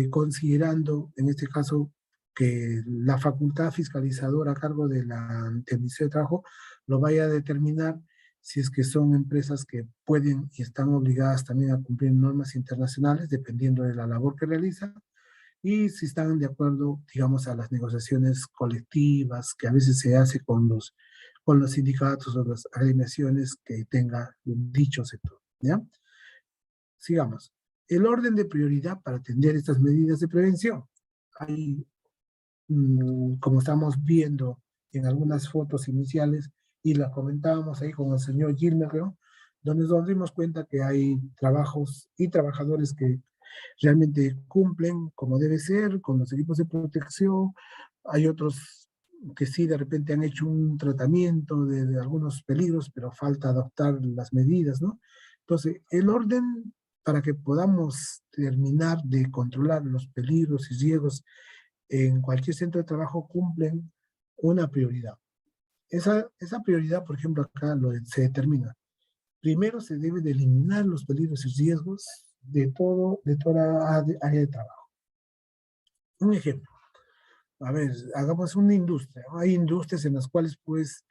considerando, en este caso, que la facultad fiscalizadora a cargo del Ministerio de Trabajo lo vaya a determinar si es que son empresas que pueden y están obligadas también a cumplir normas internacionales, dependiendo de la labor que realizan, y si están de acuerdo, digamos, a las negociaciones colectivas que a veces se hace con los sindicatos o las agremiaciones que tenga dicho sector, ¿ya? Sigamos. El orden de prioridad para atender estas medidas de prevención. Hay, como estamos viendo en algunas fotos iniciales, y las comentábamos ahí con el señor Gilmer, donde nos dimos cuenta que hay trabajos y trabajadores que realmente cumplen como debe ser, con los equipos de protección. Hay otros que sí de repente han hecho un tratamiento de algunos peligros, pero falta adoptar las medidas, ¿no? Entonces, el orden para que podamos terminar de controlar los peligros y riesgos en cualquier centro de trabajo cumplen una prioridad. Esa prioridad, por ejemplo, acá se determina. Primero se debe de eliminar los peligros y riesgos de toda área de trabajo. Un ejemplo. A ver, hagamos una industria. Hay industrias en las cuales, pues,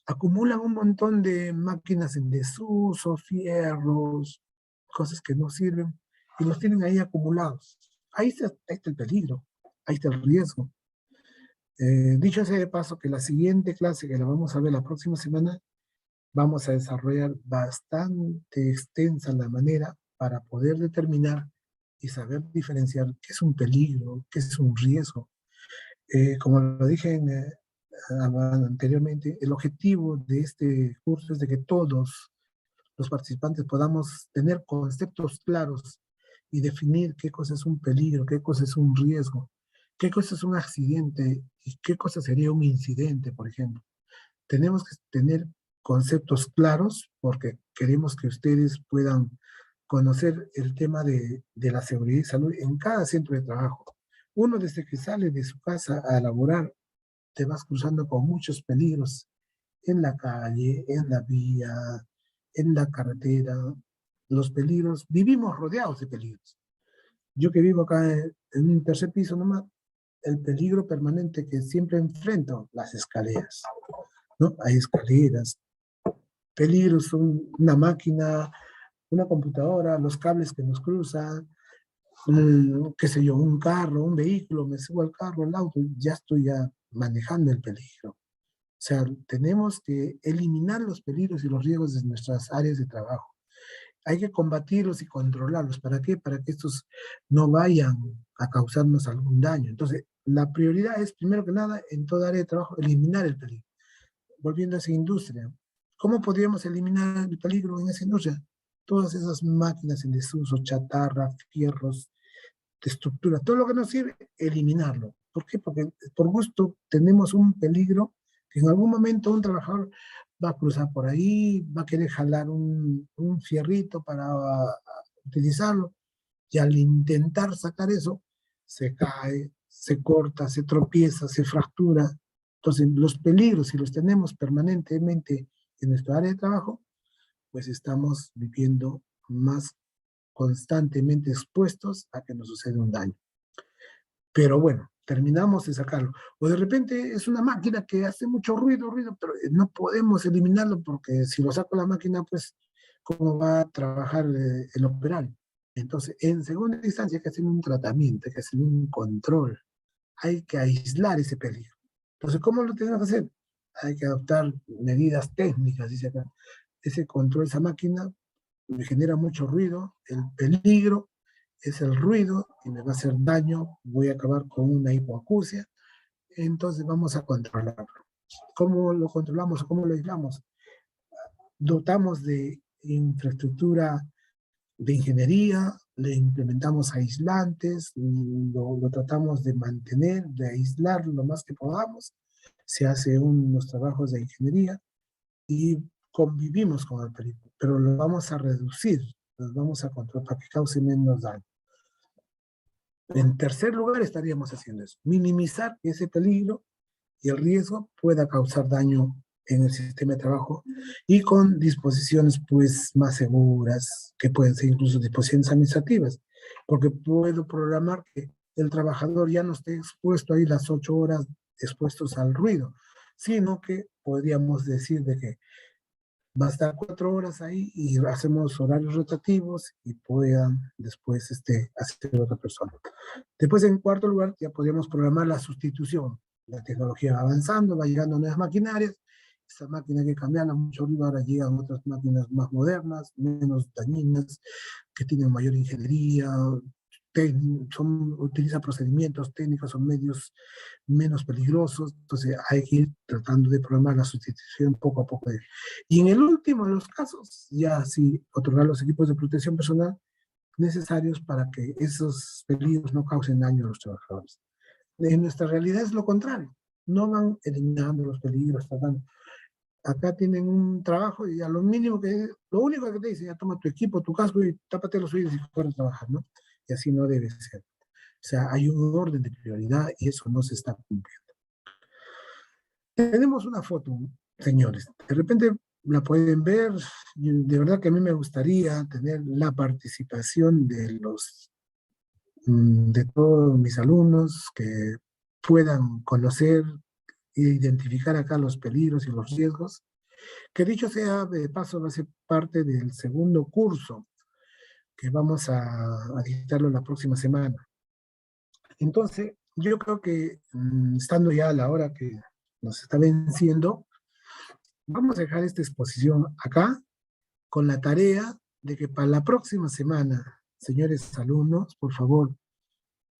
acumulan un montón de máquinas en desuso, fierros, cosas que no sirven, y los tienen ahí acumulados. Ahí está el peligro, ahí está el riesgo. Dicho sea de paso, que la siguiente clase que la vamos a ver la próxima semana, vamos a desarrollar bastante extensa la manera para poder determinar y saber diferenciar qué es un peligro, qué es un riesgo. Como lo dije anteriormente, el objetivo de este curso es de que todos los participantes podamos tener conceptos claros y definir qué cosa es un peligro, qué cosa es un riesgo, qué cosa es un accidente y qué cosa sería un incidente, por ejemplo. Tenemos que tener conceptos claros porque queremos que ustedes puedan conocer el tema de la seguridad y salud en cada centro de trabajo. Uno desde que sale de su casa a laborar, te vas cruzando con muchos peligros en la calle, en la vía, en la carretera. Los peligros, vivimos rodeados de peligros. Yo que vivo acá en un tercer piso nomás, el peligro permanente que siempre enfrento, las escaleras, ¿no? Hay escaleras, peligros, una máquina, una computadora, los cables que nos cruzan, qué sé yo, un carro, un vehículo, me subo al carro, al auto, ya estoy manejando el peligro. O sea, tenemos que eliminar los peligros y los riesgos de nuestras áreas de trabajo. Hay que combatirlos y controlarlos. ¿Para qué? Para que estos no vayan a causarnos algún daño. Entonces, la prioridad es, primero que nada, en toda área de trabajo, eliminar el peligro. Volviendo a esa industria, ¿cómo podríamos eliminar el peligro en esa industria? Todas esas máquinas en desuso, chatarra, fierros, de estructura, todo lo que nos sirve, eliminarlo. ¿Por qué? Porque por gusto tenemos un peligro que en algún momento un trabajador va a cruzar por ahí, va a querer jalar un fierrito para utilizarlo, y al intentar sacar eso, se cae, se corta, se tropieza, se fractura. Entonces, los peligros, si los tenemos permanentemente en nuestra área de trabajo, pues estamos viviendo más constantemente expuestos a que nos suceda un daño. Pero bueno, terminamos de sacarlo. O de repente es una máquina que hace mucho ruido, pero no podemos eliminarlo porque si lo saco la máquina, pues, ¿cómo va a trabajar el operario? Entonces, en segunda instancia hay que hacer un tratamiento, hay que hacer un control, hay que aislar ese peligro. Entonces, ¿cómo lo tenemos que hacer? Hay que adoptar medidas técnicas, dice acá. Ese control, esa máquina me genera mucho ruido, el peligro es el ruido y me va a hacer daño, voy a acabar con una hipoacusia, entonces vamos a controlarlo. ¿Cómo lo controlamos o cómo lo aislamos? Dotamos de infraestructura de ingeniería, le implementamos aislantes, lo tratamos de mantener, de aislar lo más que podamos, se hace unos trabajos de ingeniería y convivimos con el peligro, pero lo vamos a reducir, lo vamos a controlar para que cause menos daño. En tercer lugar estaríamos haciendo eso, minimizar que ese peligro y el riesgo pueda causar daño en el sistema de trabajo y con disposiciones pues más seguras, que pueden ser incluso disposiciones administrativas, porque puedo programar que el trabajador ya no esté expuesto ahí las 8 horas expuestos al ruido, sino que podríamos decir de que va a estar 4 horas ahí y hacemos horarios rotativos y puedan después hacer otra persona. Después, en cuarto lugar, ya podríamos programar la sustitución. La tecnología va avanzando, va llegando nuevas maquinarias. Esta máquina hay que cambiarla mucho ruido, ahora llegan otras máquinas más modernas, menos dañinas, que tienen mayor ingeniería, utiliza procedimientos técnicos o medios menos peligrosos, entonces hay que ir tratando de programar la sustitución poco a poco. Y en el último de los casos, ya sí otorgar los equipos de protección personal necesarios para que esos peligros no causen daño a los trabajadores. En nuestra realidad es lo contrario, no van eliminando los peligros, tratando. Acá tienen un trabajo y a lo único que te dicen, ya toma tu equipo, tu casco y tápate los oídos y fuera a trabajar, ¿no? Y así no debe ser. O sea, hay un orden de prioridad y eso no se está cumpliendo. Tenemos una foto, señores. De repente la pueden ver. De verdad que a mí me gustaría tener la participación de todos mis alumnos que puedan conocer e identificar acá los peligros y los riesgos, que dicho sea de paso va a ser parte del segundo curso que vamos a dictarlo la próxima semana. Entonces, yo creo que estando ya a la hora que nos está venciendo, vamos a dejar esta exposición acá con la tarea de que para la próxima semana, señores alumnos, por favor,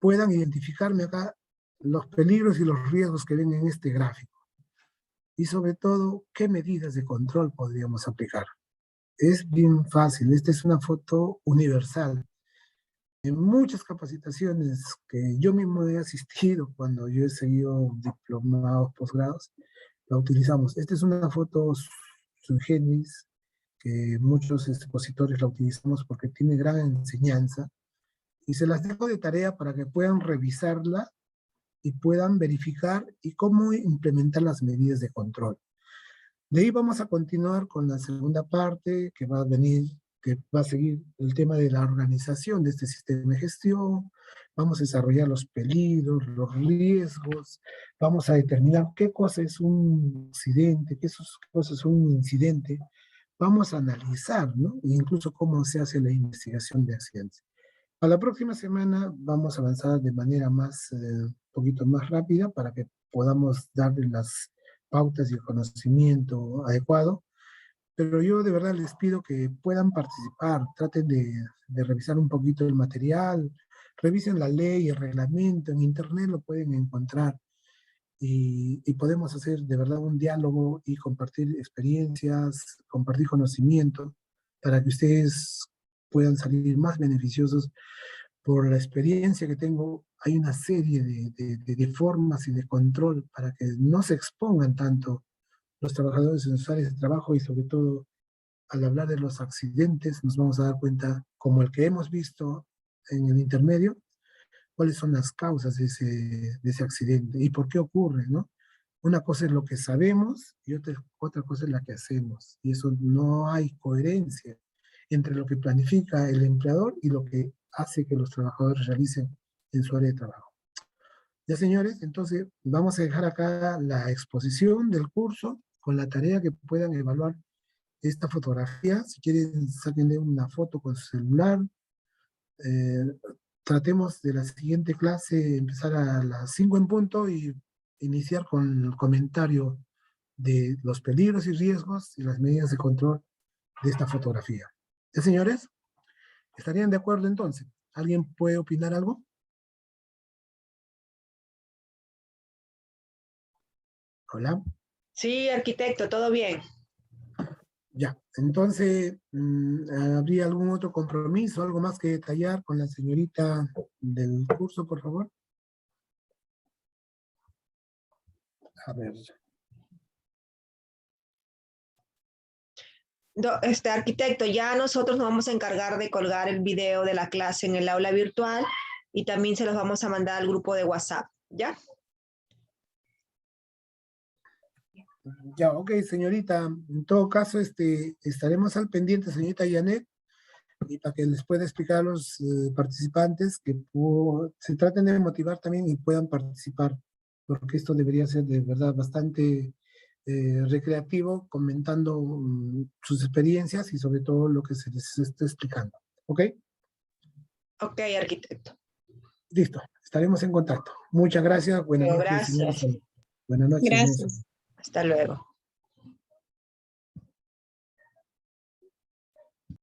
puedan identificarme acá los peligros y los riesgos que ven en este gráfico. Y sobre todo, qué medidas de control podríamos aplicar. Es bien fácil, esta es una foto universal. En muchas capacitaciones que yo mismo he asistido cuando yo he seguido diplomados, posgrados, la utilizamos. Esta es una foto sui generis, que muchos expositores la utilizamos porque tiene gran enseñanza, y se las dejo de tarea para que puedan revisarla y puedan verificar y cómo implementar las medidas de control. De ahí vamos a continuar con la segunda parte que va a seguir el tema de la organización de este sistema de gestión. Vamos a desarrollar los peligros, los riesgos, vamos a determinar qué cosa es un accidente, qué cosa es un incidente. Vamos a analizar, ¿no? E incluso cómo se hace la investigación de accidentes. A la próxima semana vamos a avanzar de manera un poquito más rápida para que podamos darle las pautas y el conocimiento adecuado, pero yo de verdad les pido que puedan participar, traten de revisar un poquito el material, revisen la ley, el reglamento, en internet lo pueden encontrar y podemos hacer de verdad un diálogo y compartir experiencias, compartir conocimiento para que ustedes puedan salir más beneficiosos. Por la experiencia que tengo, hay una serie de formas y de control para que no se expongan tanto los trabajadores en sus áreas de trabajo y sobre todo al hablar de los accidentes nos vamos a dar cuenta, como el que hemos visto en el intermedio, cuáles son las causas de ese accidente y por qué ocurre, ¿no? Una cosa es lo que sabemos y otra cosa es la que hacemos. Y eso no hay coherencia entre lo que planifica el empleador y lo que hace que los trabajadores realicen en su área de trabajo. Ya, señores, entonces vamos a dejar acá la exposición del curso con la tarea que puedan evaluar esta fotografía. Si quieren, sáquenle una foto con su celular. Tratemos de la siguiente clase empezar a las 5 en punto y iniciar con el comentario de los peligros y riesgos y las medidas de control de esta fotografía. ¿Ya, señores? ¿Estarían de acuerdo entonces? ¿Alguien puede opinar algo? Hola. Sí, arquitecto, todo bien. Ya, entonces, ¿habría algún otro compromiso, algo más que detallar con la señorita del curso, por favor? A ver. Arquitecto, ya nosotros nos vamos a encargar de colgar el video de la clase en el aula virtual y también se los vamos a mandar al grupo de WhatsApp, ¿ya? Ya, ok, señorita. En todo caso, estaremos al pendiente, señorita Janet, y para que les pueda explicar a los participantes que se traten de motivar también y puedan participar, porque esto debería ser de verdad bastante recreativo, comentando sus experiencias y sobre todo lo que se les está explicando. ¿Ok? Ok, arquitecto. Listo, estaremos en contacto. Muchas gracias. Buenas noches, Gracias. señores. Buenas noches. Gracias. Hasta luego.